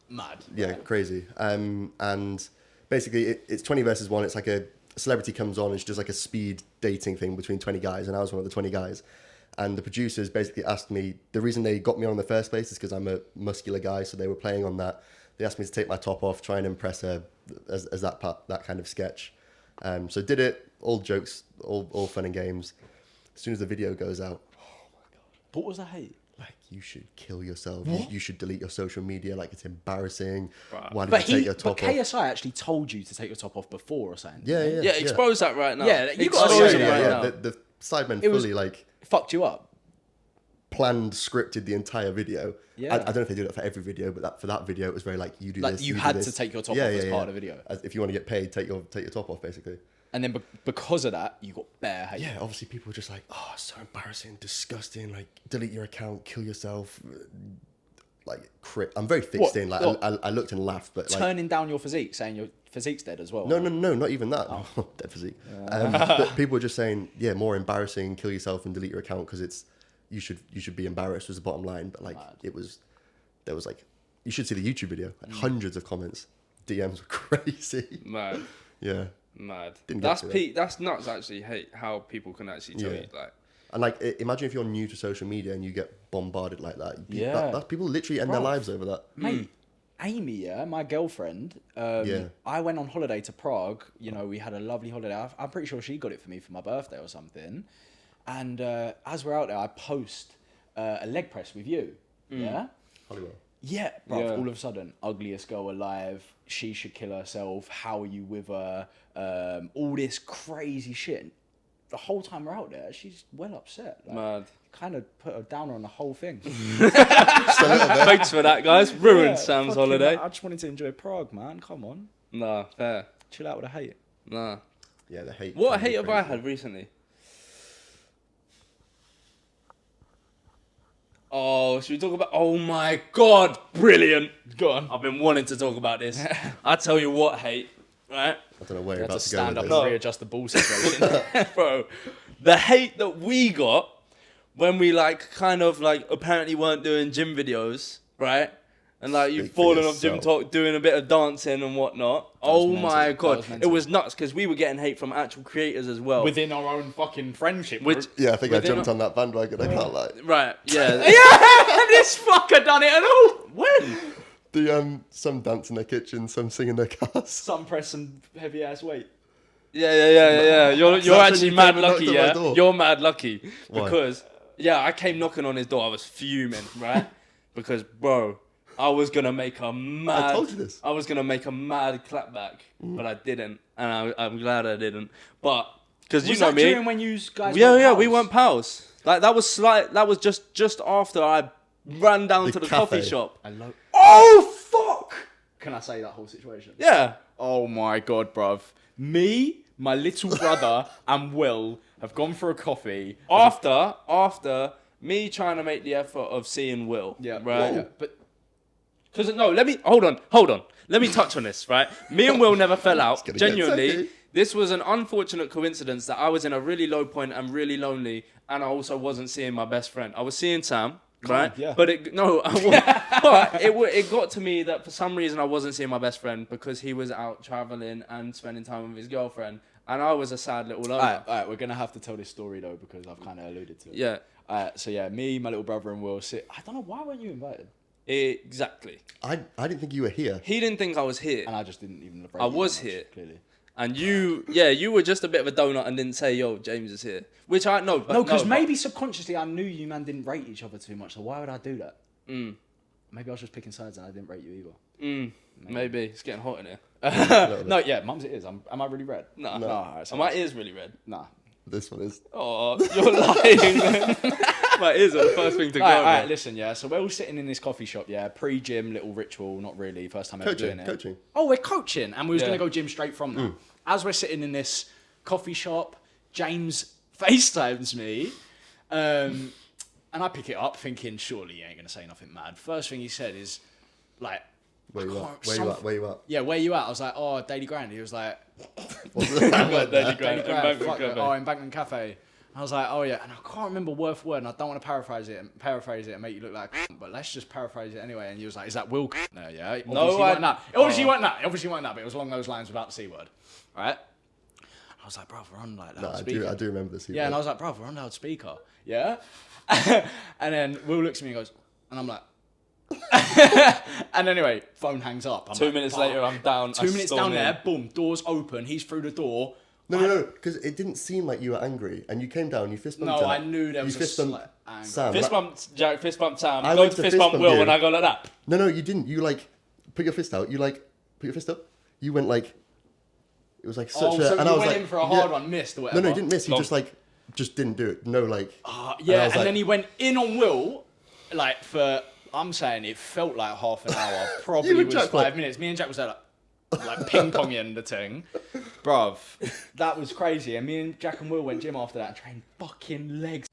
Mad. Yeah, crazy. And basically, it's 20 versus 1. It's like a celebrity comes on. It's just like a speed dating thing between 20 guys, and I was one of the 20 guys. And the producers basically asked me, the reason they got me on in the first place is because I'm a muscular guy, so they were playing on that. They asked me to take my top off, try and impress her as that kind of sketch. So did it, all jokes, all fun and games. As soon as the video goes out, What was the hate? like, you should kill yourself. You should delete your social media. Like, it's embarrassing. Right. Why did But you take your top off? KSI actually told you to take your top off before or something. Yeah. Yeah, expose that right now. Yeah, you gotta expose say it that, right yeah. now. The Sidemen It was- fully like Fucked you up. planned, scripted the entire video. Yeah. I don't know if they do that for every video, but for that video, it was very like, you do Like, this. you do had this. to take your top off as part of the video. If you want to get paid, take your top off, basically. And then because of that, you got bare hate. Yeah, obviously people were just like, oh, so embarrassing, disgusting, like, delete your account, kill yourself. Like, I'm very thick-skinned. Like, What? I looked and laughed, but like... Turning down your physique, saying your physique's dead as well. No, not even that. Dead physique. But people were just saying, yeah, more embarrassing, kill yourself and delete your account because it's... You should be embarrassed was the bottom line. But like, there was like... You should see the YouTube video. Like, hundreds of comments. DMs were crazy. Man. Yeah. Mad. Didn't get That's to it. peak. That's nuts. Actually, hate how people can actually tell Yeah. you like. And like, imagine if you're new to social media and you get bombarded like that. Yeah. That people literally end their Bruv. lives over that. Mate, Amy, yeah, my girlfriend, Yeah. I went on holiday to Prague. You know, we had a lovely holiday. I'm pretty sure she got it for me for my birthday or something. And as we're out there, I post a leg press with you. Yeah? Hollywood. Yeah, bro. Yeah. All of a sudden, ugliest girl alive. She should kill herself. How are you with her? All this crazy shit. The whole time we're out there, she's well upset. Like, Mad. kind of put her down on the whole thing. Thanks for that, guys. Ruined Yeah, Sam's fucking holiday. I just wanted to enjoy Prague, man. Come on. Nah, fair. Chill out with the hate. Nah. Yeah, the hate. What can be hate have I crazy. had recently? Oh, should we talk about? Oh my god, brilliant! Go on. I've been wanting to talk about this. I tell you what, hate, right, I don't know where You you're had about to to go stand with up this. and readjust the ball situation. bro? The hate that we got when we like kind of like apparently weren't doing gym videos, right? And like you've Speak for fallen off gym yourself. talk, doing a bit of dancing and whatnot. was Oh mental. my That god, was it mental. was nuts because we were getting hate from actual creators as well. Within our own fucking friendship. Which- Yeah, I think I Within jumped a- on that bandwagon. I can't lie. Right, yeah. this fucker done it and all. When? The some dance in their kitchen, some sing in their cars. Some press some heavy ass weight. Yeah. You're That's when actually you mad came and knocked lucky, on my yeah. door. You're mad lucky Why? because I came knocking on his door. I was fuming, right? Because bro, I was gonna make a mad. told you this. I was gonna make a mad clapback, but I didn't, and I'm glad I didn't. But because you Was know that me, during when you guys yeah, were we pals? weren't pals. Like that was That was just after I ran down to the coffee cafe. shop. Oh, fuck! Can I say that whole situation? Yeah. Oh my god, bruv. Me, my little brother, and Will have gone for a coffee. After me trying to make the effort of seeing Will. Right. Yeah. But Because no, hold on. Let me touch on this, right? Me and Will never fell out. gonna get Genuinely, sucky. this was an unfortunate coincidence that I was in a really low point and really lonely, and I also wasn't seeing my best friend. I was seeing Sam, right? yeah. But it got to me that for some reason I wasn't seeing my best friend because he was out traveling and spending time with his girlfriend, and I was a sad little loner. Alright, we're gonna have to tell this story though because I've kind of alluded to it. Yeah, So yeah, me, my little brother, and Will sit. I don't know why weren't you invited, exactly. I didn't think you were here. He didn't think I was here. and I just didn't even. I was here. clearly. And you were just a bit of a donut and didn't say, yo, James is here. Which I know. No, because maybe subconsciously I knew you man didn't rate each other too much. So why would I do that? Maybe I was just picking sides and I didn't rate you either. Maybe. It's getting hot in here. No, yeah, mum's it is. Am I really red? Nah. No. Alright, so And my ear's really red. nah. This one is. Oh, you're lying, man. My ears are the first thing to go. Alright, man. listen, yeah. So we're all sitting in this coffee shop, yeah. Pre-gym, little ritual, not really. First time ever doing it. Coaching. Oh, we're coaching, and we was Yeah. gonna go gym straight from that. As we're sitting in this coffee shop, James FaceTimes me, and I pick it up, thinking surely he ain't gonna say nothing mad. First thing he said is like, Where you I at? can't- Where you at? Where you at? yeah, where you at? I was like, oh, Daily Grind. He was like, Daily Grind, Daily Embankment Grind, fuck it. Cafe. Oh, Embankment Cafe. I was like, oh yeah, and I can't remember word for word, and I don't want to paraphrase it and make you look like, but let's just paraphrase it anyway. And he was like, is that Will? No, yeah. Obviously wasn't that. Obviously wasn't that. But it was along those lines without the C word, right? I was like, bro, we're on like No, loudspeaker. I do remember this. Yeah, and I was like, bro, we're on loudspeaker. Yeah. And then Will looks at me and goes, and I'm like, and anyway, phone hangs up. I'm 2 like, minutes "Fuck." later, I'm down. 2 minutes down stormed in. there, boom, doors open. He's through the door. No, because it didn't seem like you were angry, and you came down, you fist bumped. No, Jack. I knew there was you a fist bumped slight anger. Sam. Fist bump Jack, fist bump Sam. I Go went to to fist fist bump bump Will you. when I go like that. No, you didn't. You like put your fist out. You like put your fist up. You went like. It was like such Oh, a. so and you I was went like, in for a hard yeah. one, missed or No, whatever. he didn't miss. He Long. just didn't do it. No, like. Yeah, I was and like- then he went in on Will, like for, I'm saying it felt like half an hour, probably You and was Jack, 5 like- minutes. Me and Jack was there like ping-ponging the thing. Bruv, that was crazy. And me and Jack and Will went gym after that and trained fucking legs.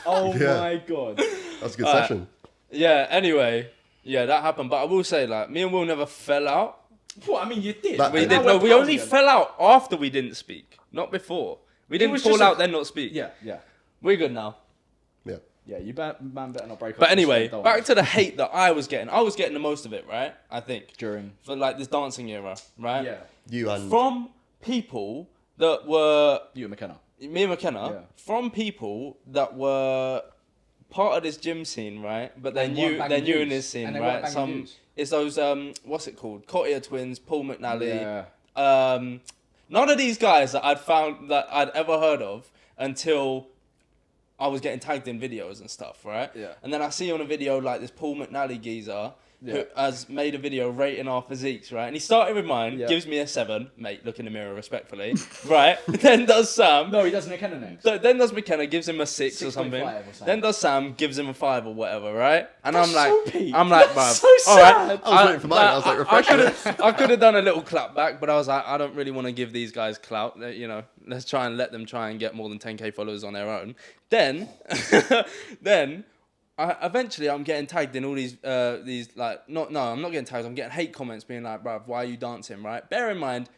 Oh Yeah. my God. That was a good session. Yeah, anyway. Yeah, that happened. But I will say, like, me and Will never fell out. What, I mean, you did. That- We And did. Now No, we're we pals only again. fell out after we didn't speak, not before. We didn't was fall just a- out, then not speak. Yeah. We're good now. Yeah. Yeah, you man better not break up. But this anyway, thing, don't back we? to the hate that I was getting. I was getting the most of it, right? I think. During. For like this dancing era, right? Yeah. You and From people that were You and McKenna. me and McKenna Yeah. from people that were part of this gym scene, right? But they're And weren't new, banging they're new in views. this scene, And they weren't right? banging Some views. it's those what's it called? Cottier twins, Paul McNally. Yeah. None of these guys that I'd ever heard of until I was getting tagged in videos and stuff, right? Yeah. And then I see on a video like this Paul McNally geezer who has made a video rating our physiques, right? And he started with mine, Yeah. gives me a 7, mate, look in the mirror respectfully, right? Then does Sam. No, he doesn't McKenna next. So then does McKenna, gives him a 6 or something. 6.5 or something. Then does Sam, gives him a 5 or whatever, right? And That's I'm like, so peak. bruv, That's so all sad. right. I was waiting for mine. I was like, refresh it. I could have done a little clap back, but I was like, I don't really want to give these guys clout. You know, let's try and let them try and get more than 10k followers on their own. Then, eventually I'm getting tagged in all these like, I'm not getting tagged. I'm getting hate comments being like, bruv, why are you dancing, right? Bear in mind,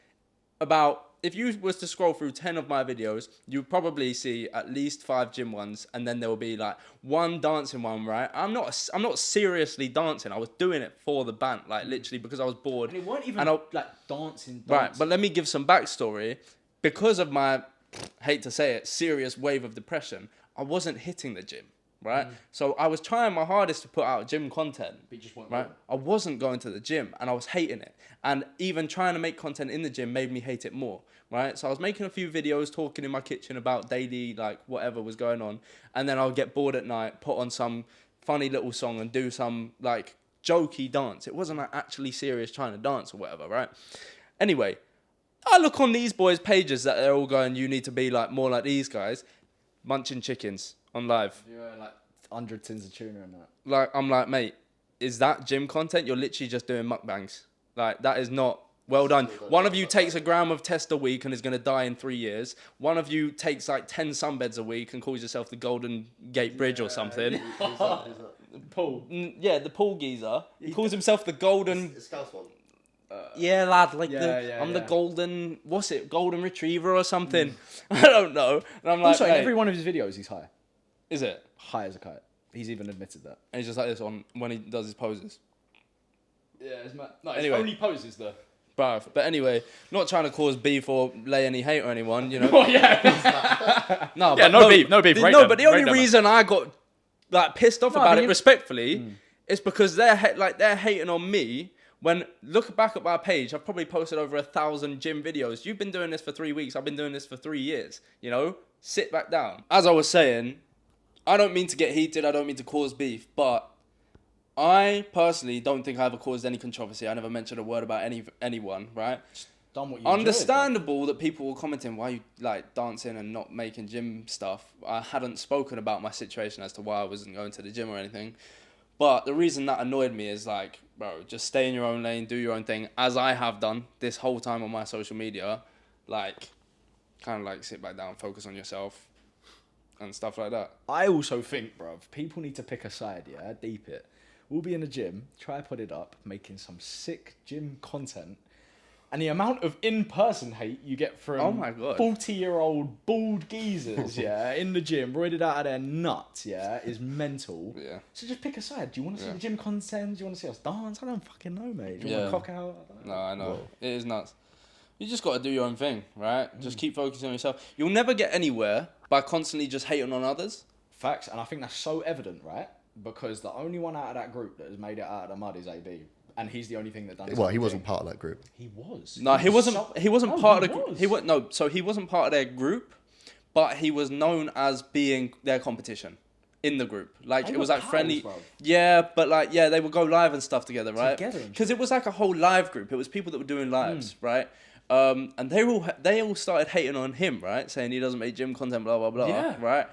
if you was to scroll through 10 of my videos, you'd probably see at least 5 gym ones, and then there will be like one dancing one, right? I'm not Mm. seriously dancing. I was doing it for the band, like literally because I was bored. And it weren't even And I'll- like dancing. Right, but let me give some backstory. Because of my, hate to say it, serious wave of depression, I wasn't hitting the gym, right? So I was trying my hardest to put out gym content, But you just weren't right? going. I wasn't going to the gym, and I was hating it. And even trying to make content in the gym made me hate it more, right? So I was making a few videos talking in my kitchen about daily, like, whatever was going on. And then I'll get bored at night, put on some funny little song and do some, like, jokey dance. It wasn't, like, actually serious trying to dance or whatever, right? Anyway, I look on these boys' pages that they're all going, you need to be like more like these guys, munching chickens on live. Yeah, like 100 tins of tuna and that. Like, I'm like, mate, is that gym content? You're literally just doing mukbangs. Like, that is not well done. One of you takes a gram of test a week and is going to die in 3 years. One of you takes like 10 sunbeds a week and calls yourself the Golden Gate Bridge or something. Paul. Yeah, the Paul geezer. He calls himself the Golden... It's Scouse one. Yeah, lad, like Yeah, the yeah. golden, what's it, golden retriever or something? I don't know. And I'm like, Also, in mate, every one of his videos, he's high. is it? High as a kite. He's even admitted that. And he's just like this on when he does his poses. Yeah, it's mad. No, Anyway. only poses though. Bruv. But anyway, not trying to cause beef or lay any hate on anyone, you know. Oh yeah. No, Yeah, but no beef, no beef, No, rate them, but the rate only them. reason I got like pissed off No, about but it you- respectfully is because they're hating on me. When look back at my page, I've probably posted over 1,000 gym videos. You've been doing this for 3 weeks. I've been doing this for 3 years. You know, sit back down. As I was saying, I don't mean to get heated. I don't mean to cause beef, but I personally don't think I ever caused any controversy. I never mentioned a word about anyone, right? Done what you enjoyed, Understandable that people were commenting why you like dancing and not making gym stuff. I hadn't spoken about my situation as to why I wasn't going to the gym or anything. But the reason that annoyed me is like, bro, just stay in your own lane, do your own thing, as I have done this whole time on my social media. Like, kind of like sit back down, focus on yourself and stuff like that. I also think, bruv, people need to pick a side, yeah? Deep it. We'll be in the gym, tripod it up, making some sick gym content. And the amount of in-person hate you get from Oh my God. 40-year-old bald geezers, yeah, in the gym, roided out of their nuts, yeah, is mental. Yeah. So just pick a side. Do you want to see Yeah. the gym content? Do you want to see us dance? I don't fucking know, mate. Do you Yeah. want to cock out? No, I know. Whoa. It is nuts. You just got to do your own thing, right? Just keep focusing on yourself. You'll never get anywhere by constantly just hating on others. Facts, and I think that's so evident, right? Because the only one out of that group that has made it out of the mud is AB. And he's the only thing that done his Well, own he wasn't thing. part of that group. He was. No, he wasn't. He wasn't No, part he of the. was. He was no. So he wasn't part of their group, but he was known as being their competition in the group. Like They it was were like pals, friendly. bruv. Yeah, but like they would go live and stuff together, right? Together and Because it was like a whole live group. It was people that were doing lives, right? And they all started hating on him, right? Saying he doesn't make gym content, blah blah blah, Yeah. right?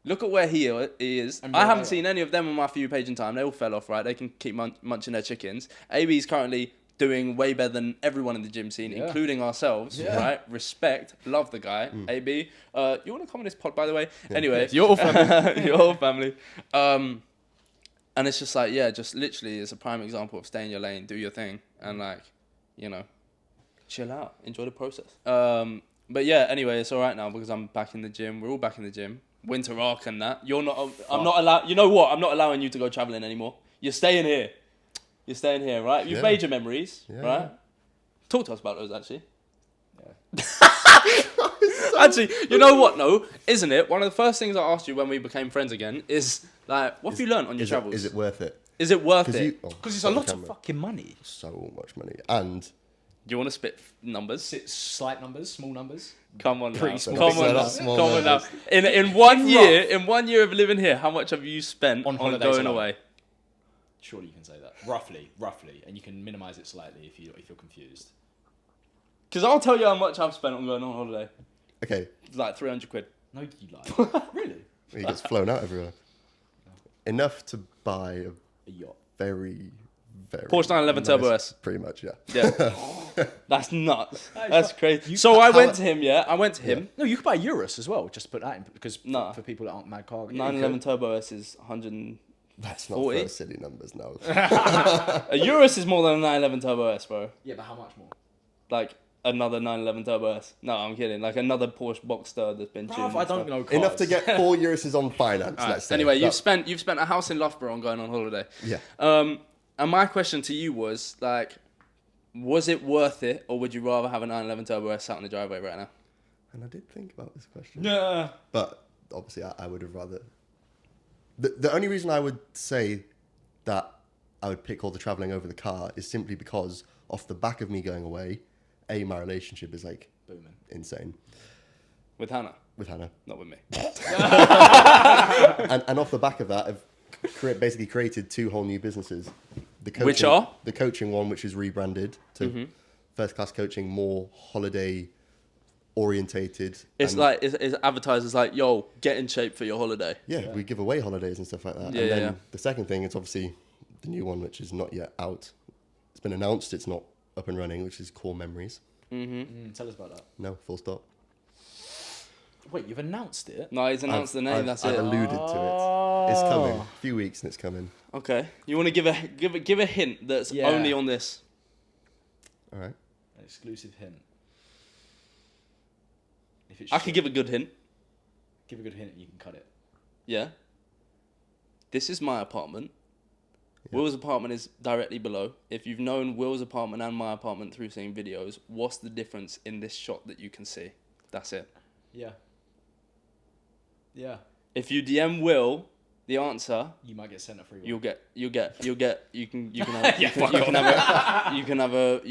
Look at where he is. And I where haven't they seen any of them on my For You page in time. They all fell off, right? They can keep munching their chickens. AB's currently doing way better than everyone in the gym scene, Yeah. including ourselves, Yeah. right? Respect. Love the guy. AB. You want to come on this pod, by the way? Anyway. Yes, your family. Your family. And it's just like, yeah, just literally it's a prime example of stay in your lane, do your thing, and like, you know, chill out. Enjoy the process. But yeah, anyway, it's all right now because I'm back in the gym. We're all back in the gym. Winter arc and that. You're not. I'm not allowed. You know what? I'm not allowing you to go traveling anymore. You're staying here. You're staying here, right? You've Yeah. made your memories, Yeah. right? Talk to us about those actually. Yeah, Actually, you know what? No, isn't it? One of the first things I asked you when we became friends again is like, what have you learned on your travels? Is it worth it? Is it worth it? Because it's a lot of fucking money. So much money. And Do you want to spit numbers? Slight numbers, small numbers. Come on now. Pretty small. Come on So now. that's small Come on now. numbers. In 1 year, in 1 year of living here, how much have you spent On on holidays going alone? away? Surely you can say that. Roughly, and you can minimise it slightly if you're confused. Because I'll tell you how much I've spent on going on holiday. okay, It's like 300 quid. No, you lie. Really? he gets flown out everywhere. Enough to buy a A yacht. very, very Porsche 911 Turbo S. Pretty much, yeah. Yeah. That's nuts. That is That's not- crazy. So I went to him, yeah. I went to him. No, you could buy a Urus as well. Just put that in because Nah. for people that aren't mad car. 911 Turbo S is 100. That's not 40? for silly numbers, no. A Urus is more than a 911 Turbo S, bro. Yeah, but how much more? Like another 911 Turbo S. No, I'm kidding. Like another Porsche Boxster that's been tuned. Bruv, I and don't stuff. know cars. Enough to get 4 Urises on finance, Alright, let's say. Anyway, you've That- spent a house in Loughborough on going on holiday. Yeah. And my question to you was like, was it worth it, or would you rather have a 911 Turbo S sat on the driveway right now? And I did think about this question. Yeah. But obviously, I would have rather. The only reason I would say that I would pick all the traveling over the car is simply because, off the back of me going away, my relationship is like Booming. insane With Hannah, with Hannah. not with me. And off the back of that, I've basically created 2 whole new businesses. The coaching, Which are? The coaching one, which is rebranded to First Class Coaching, more holiday orientated. It's and- like it's advertised as like, yo, get in shape for your holiday. Yeah, we give away holidays and stuff like that. Yeah, and then yeah. the second thing is obviously the new one, which is not yet out. It's been announced, it's not up and running, which is Core Memories. Tell us about that. No, full stop. Wait, you've announced it? No, he's announced the name. That's I've it. alluded to it. It's coming. A few weeks and it's coming. Okay, you want to give a hint that's Yeah. only on this. All right. An exclusive hint. If it's I could give a good hint. give a good hint and you can cut it. Yeah. This is my apartment. Will's apartment is directly below. If you've known Will's apartment and my apartment through seeing videos, what's the difference in this shot that you can see? That's it. Yeah. Yeah. If you DM Will the answer, You might get sent a free one. you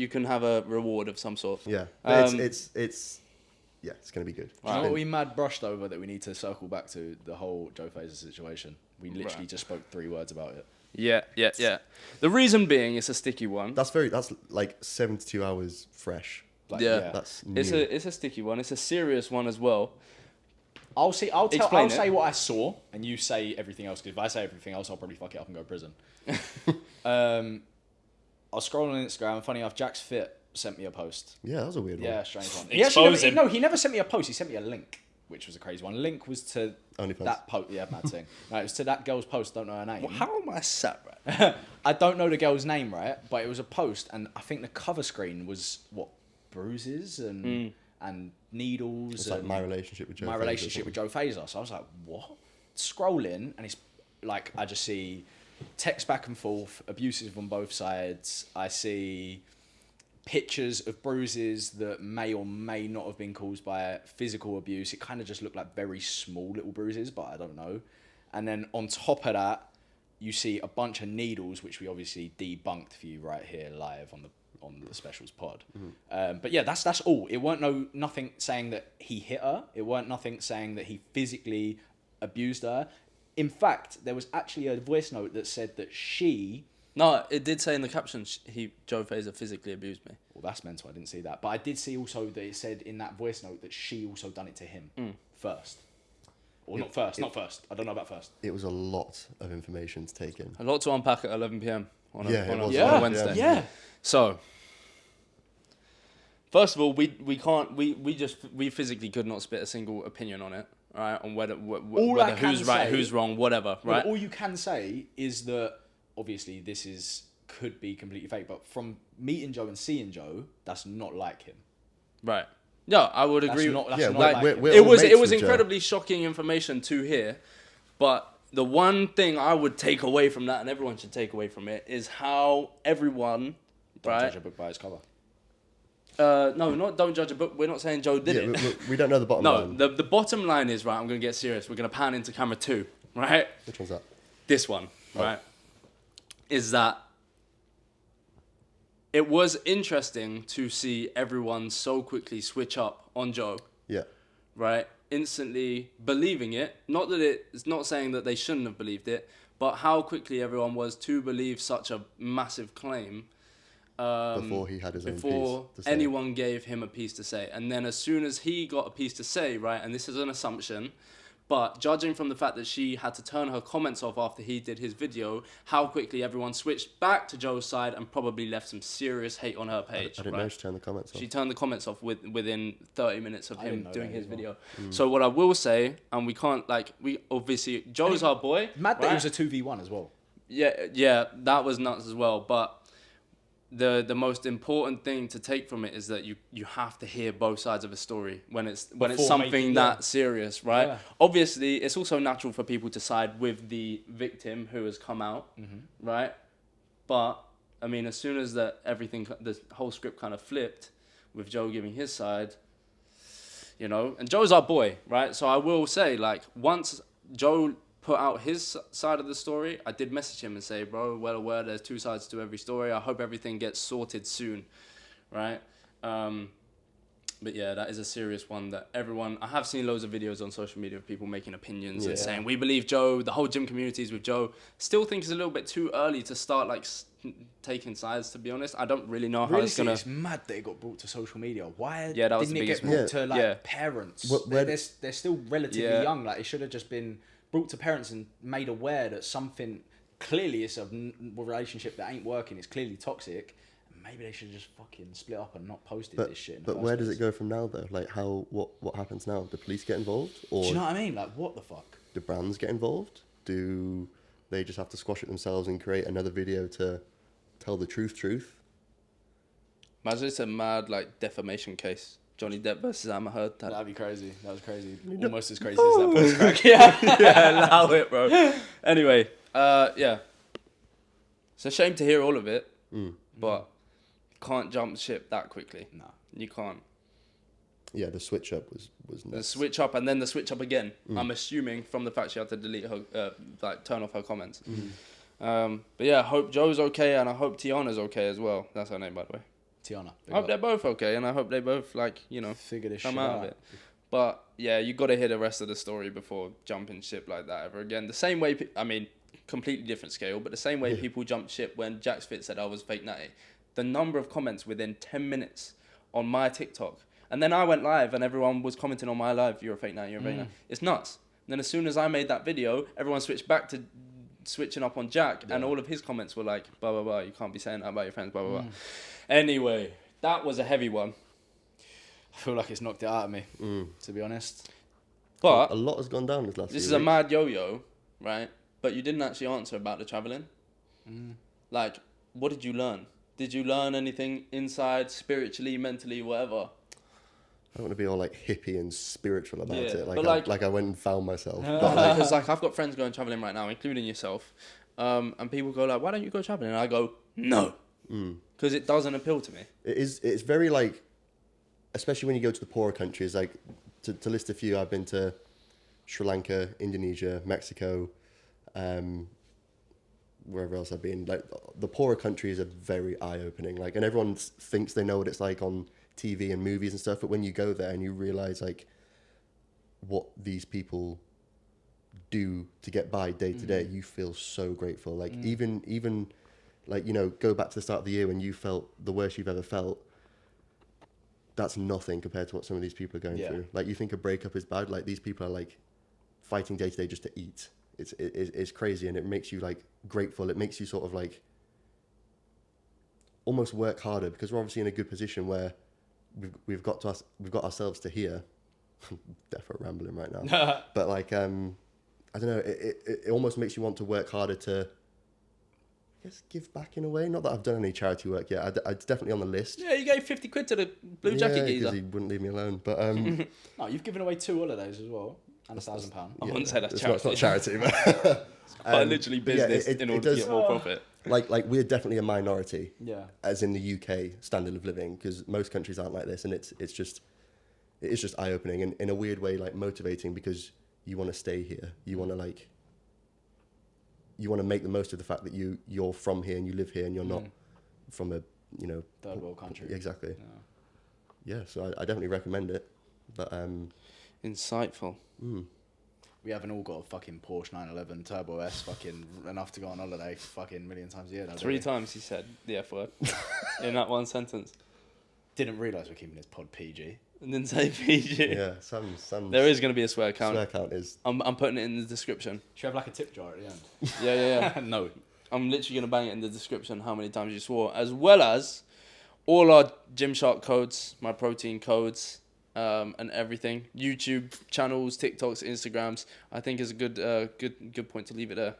can have a reward of some sort. Yeah. But Um, it's going to be good. Do you know what we mad brushed over that we need to circle back to the whole Joe Fazer situation? We literally Right. just spoke 3 words about it. Yeah. The reason being, it's a sticky one. That's like 72 hours fresh. Like, Yeah. That's new. It's a sticky one. It's a serious one as well. I'll Explain it. say what I saw, and you say everything else. Because if I say everything else, I'll probably fuck it up and go to prison. I was scrolling on Instagram. Funny enough, Jack's Fit sent me a post. Yeah, that was a weird Yeah, one. strange one. Expose him. He never sent me a post. He sent me a link, which was a crazy one. Link was to OnlyFans. that post. Yeah, mad thing. No, it was to that girl's post. Don't know her name. How am I sat right? I don't know the girl's name, right? But it was a post, and I think the cover screen was bruises and needles. It's like and my relationship with Joe. my Fazer or relationship with Joe Fazer. So I was like, what? Scrolling, and it's like I just see text back and forth, abusive on both sides. I see pictures of bruises that may or may not have been caused by physical abuse. It kind of just looked like very small little bruises, but I don't know. And then on top of that, you see a bunch of needles, which we obviously debunked for you right here live on the Specials pod. But yeah, that's all. It weren't nothing saying that he hit her. It weren't nothing saying that he physically abused her. In fact, there was actually a voice note that said that she... No, it did say in the caption, Joe Fazer physically abused me. Well, that's mental. I didn't see that. But I did see also that it said in that voice note that she also done it to him first. Or not first. I don't know about first. It was a lot of information to take in. A lot to unpack at 11 p.m. on Yeah, it a was. on a Wednesday. Yeah. So, first of all, we physically could not spit a single opinion on it, right? On whether I can who's right, say- who's wrong, whatever, No, right? but all you can say is that obviously this could be completely fake, but from meeting Joe and seeing Joe, that's not like him. Right. Yeah, I would That's agree. not, that's Yeah, not we're- like we're- him. we're- It all was mates with Joe. incredibly shocking information to hear, but the one thing I would take away from that, and everyone should take away from it, is how everyone, Don't right? judge a book by its cover. No, not don't judge a book. We're not saying Joe did it. We don't know the bottom No, line. the bottom line is, right, I'm going to get serious. We're going to pan into camera 2, right? Which one's that? This one, Oh. right? Is that it was interesting to see everyone so quickly switch up on Joe, Yeah. right? Instantly believing it. Not that it's not saying that they shouldn't have believed it, but how quickly everyone was to believe such a massive claim Before he had his own before piece to say. anyone gave him a piece to say. And then as soon as he got a piece to say, right, and this is an assumption, but judging from the fact that she had to turn her comments off after he did his video, how quickly everyone switched back to Joe's side and probably left some serious hate on her page. I didn't know she turned the comments off. She turned the comments off within 30 minutes of I didn't him know doing that his as well. video. So what I will say, and we can't, like, we obviously, Joe's our boy. Mad that right? it was a 2v1 as well. Yeah, that was nuts as well. But the most important thing to take from it is that you have to hear both sides of a story when it's Before something making- that serious, right? Yeah. Obviously, it's also natural for people to side with the victim who has come out, right? But I mean, as soon as the whole script kind of flipped with Joe giving his side, you know, and Joe's our boy, right? So I will say, like, once Joe put out his side of the story, I did message him and say, bro, well aware there's two sides to every story. I hope everything gets sorted soon, right? But yeah, that is a serious one that everyone... I have seen loads of videos on social media of people making opinions and saying, we believe Joe, the whole gym community is with Joe. Still think it's a little bit too early to start, like, taking sides, to be honest. I don't really know how it's going to... It's mad that it got brought to social media. Why Yeah, that was didn't the it get biggest brought one. to, like, Yeah. parents? Where- They're still relatively Yeah. young. Like, it should have just been brought to parents and made aware that something... Clearly, it's a relationship that ain't working. It's clearly toxic. Maybe they should just fucking split up and not posted this shit. But where does it go from now, though? Like, what happens now? Do police get involved? Or Do you know what I mean? Like, what the fuck? do brands get involved? Do they just have to squash it themselves and create another video to tell the truth? Imagine it's a mad, like, defamation case. Johnny Depp versus Amber Heard. That'd be crazy. That was crazy. Almost as crazy as that post crack. Yeah, allow it, bro. Anyway, yeah. It's a shame to hear all of it, but can't jump ship that quickly. No. You can't. Yeah, the switch up was The nuts. switch up and then the switch up again. I'm assuming from the fact she had to delete her, turn off her comments. But yeah, I hope Joe's okay and I hope Tiana's okay as well. That's her name, by the way. Tiana. I hope they're both okay and I hope they both, like, you know, Figure this come shit out of it. But yeah, you got to hear the rest of the story before jumping ship like that ever again. The same way, I mean, completely different scale, but the same way people jumped ship when Jacksfitness said I was fake natty. The number of comments within 10 minutes on my TikTok. And then I went live and everyone was commenting on my live, you're a fake natty, you're a fake natty. It's nuts. And then as soon as I made that video, everyone switched back to switching up on Jack and all of his comments were like, blah, blah, blah, you can't be saying that about your friends, blah, blah, blah. Anyway, that was a heavy one. I feel like it's knocked it out of me, to be honest. But A lot has gone down this last this few is a weeks. mad yo-yo, right? But you didn't actually answer about the traveling. Like, what did you learn? Did you learn anything inside, spiritually, mentally, whatever? I don't want to be all like hippie and spiritual about Yeah, it. but Like I went and found myself. But Because like I've got friends going traveling right now, including yourself, and people go like, "Why don't you go traveling?" And I go, "No," because it doesn't appeal to me. it's very like, especially when you go to the poorer countries. Like to list a few, I've been to Sri Lanka, Indonesia, Mexico, wherever else I've been. Like the poorer countries are very eye opening. Like, and everyone thinks they know what it's like on TV and movies and stuff, but when you go there and you realize like what these people do to get by day to day, you feel so grateful. Like even like, you know, go back to the start of the year when you felt the worst you've ever felt. That's nothing compared to what some of these people are going through. Like, you think a breakup is bad, like these people are like fighting day to day just to eat. It's crazy, and it makes you like grateful. It makes you sort of like almost work harder, because we're obviously in a good position where we've got ourselves to here. I'm definitely rambling right now, but like I don't know. It almost makes you want to work harder to, I guess, give back in a way. Not that I've done any charity work yet. It's definitely on the list. Yeah, you gave 50 quid to the blue jacket because geezer. he wouldn't leave me alone. But No, you've given away 2 holidays as well, and £1,000. I wouldn't say that's it's charity. not charity, but Quite literally but yeah, business in order to get more profit. like we're definitely a minority. Yeah. As in the UK standard of living, because most countries aren't like this, and it is just eye opening and in a weird way like motivating, because you want to stay here. You want to make the most of the fact that you're from here and you live here and you're not from a third world country. Exactly. Yeah. So I definitely recommend it. But Insightful. We haven't all got a fucking Porsche 911 Turbo S fucking enough to go on holiday fucking a million times a year. 3 times he said the F word in that one sentence. Didn't realise we're keeping this pod PG. And didn't say PG. yeah, some There is going to be a swear count. swear count is. I'm putting it in the description. Should we have like a tip jar at the end? Yeah. No. I'm literally going to bang it in the description how many times you swore, as well as all our Gymshark codes, my protein codes, and everything. YouTube channels, TikToks, Instagrams. I think is a good point to leave it there.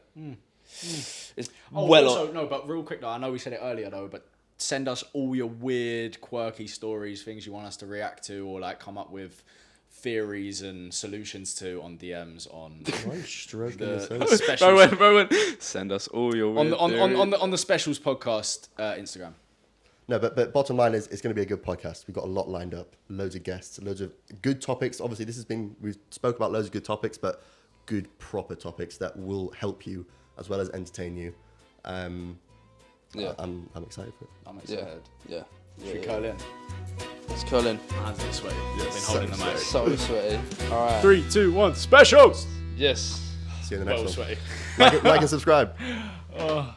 It's But real quick though, I know we said it earlier though, but send us all your weird, quirky stories, things you want us to react to, or like come up with theories and solutions to on DMs on Why are you stroking the this the specials Rowan, send us all your weird on the specials podcast Instagram. No, but bottom line is it's going to be a good podcast. We've got a lot lined up, loads of guests, loads of good topics. Obviously, we've spoke about loads of good topics, but good proper topics that will help you as well as entertain you. Yeah. I'm excited for it. I'm excited. Yeah. Should we curl in? Let's curl in. My hands a bit sweaty. Yeah, I've been so holding them out. So sweaty. All right. 3, 2, 1, specials! Yes. See you in the next one. Sweaty. Like and subscribe. Oh.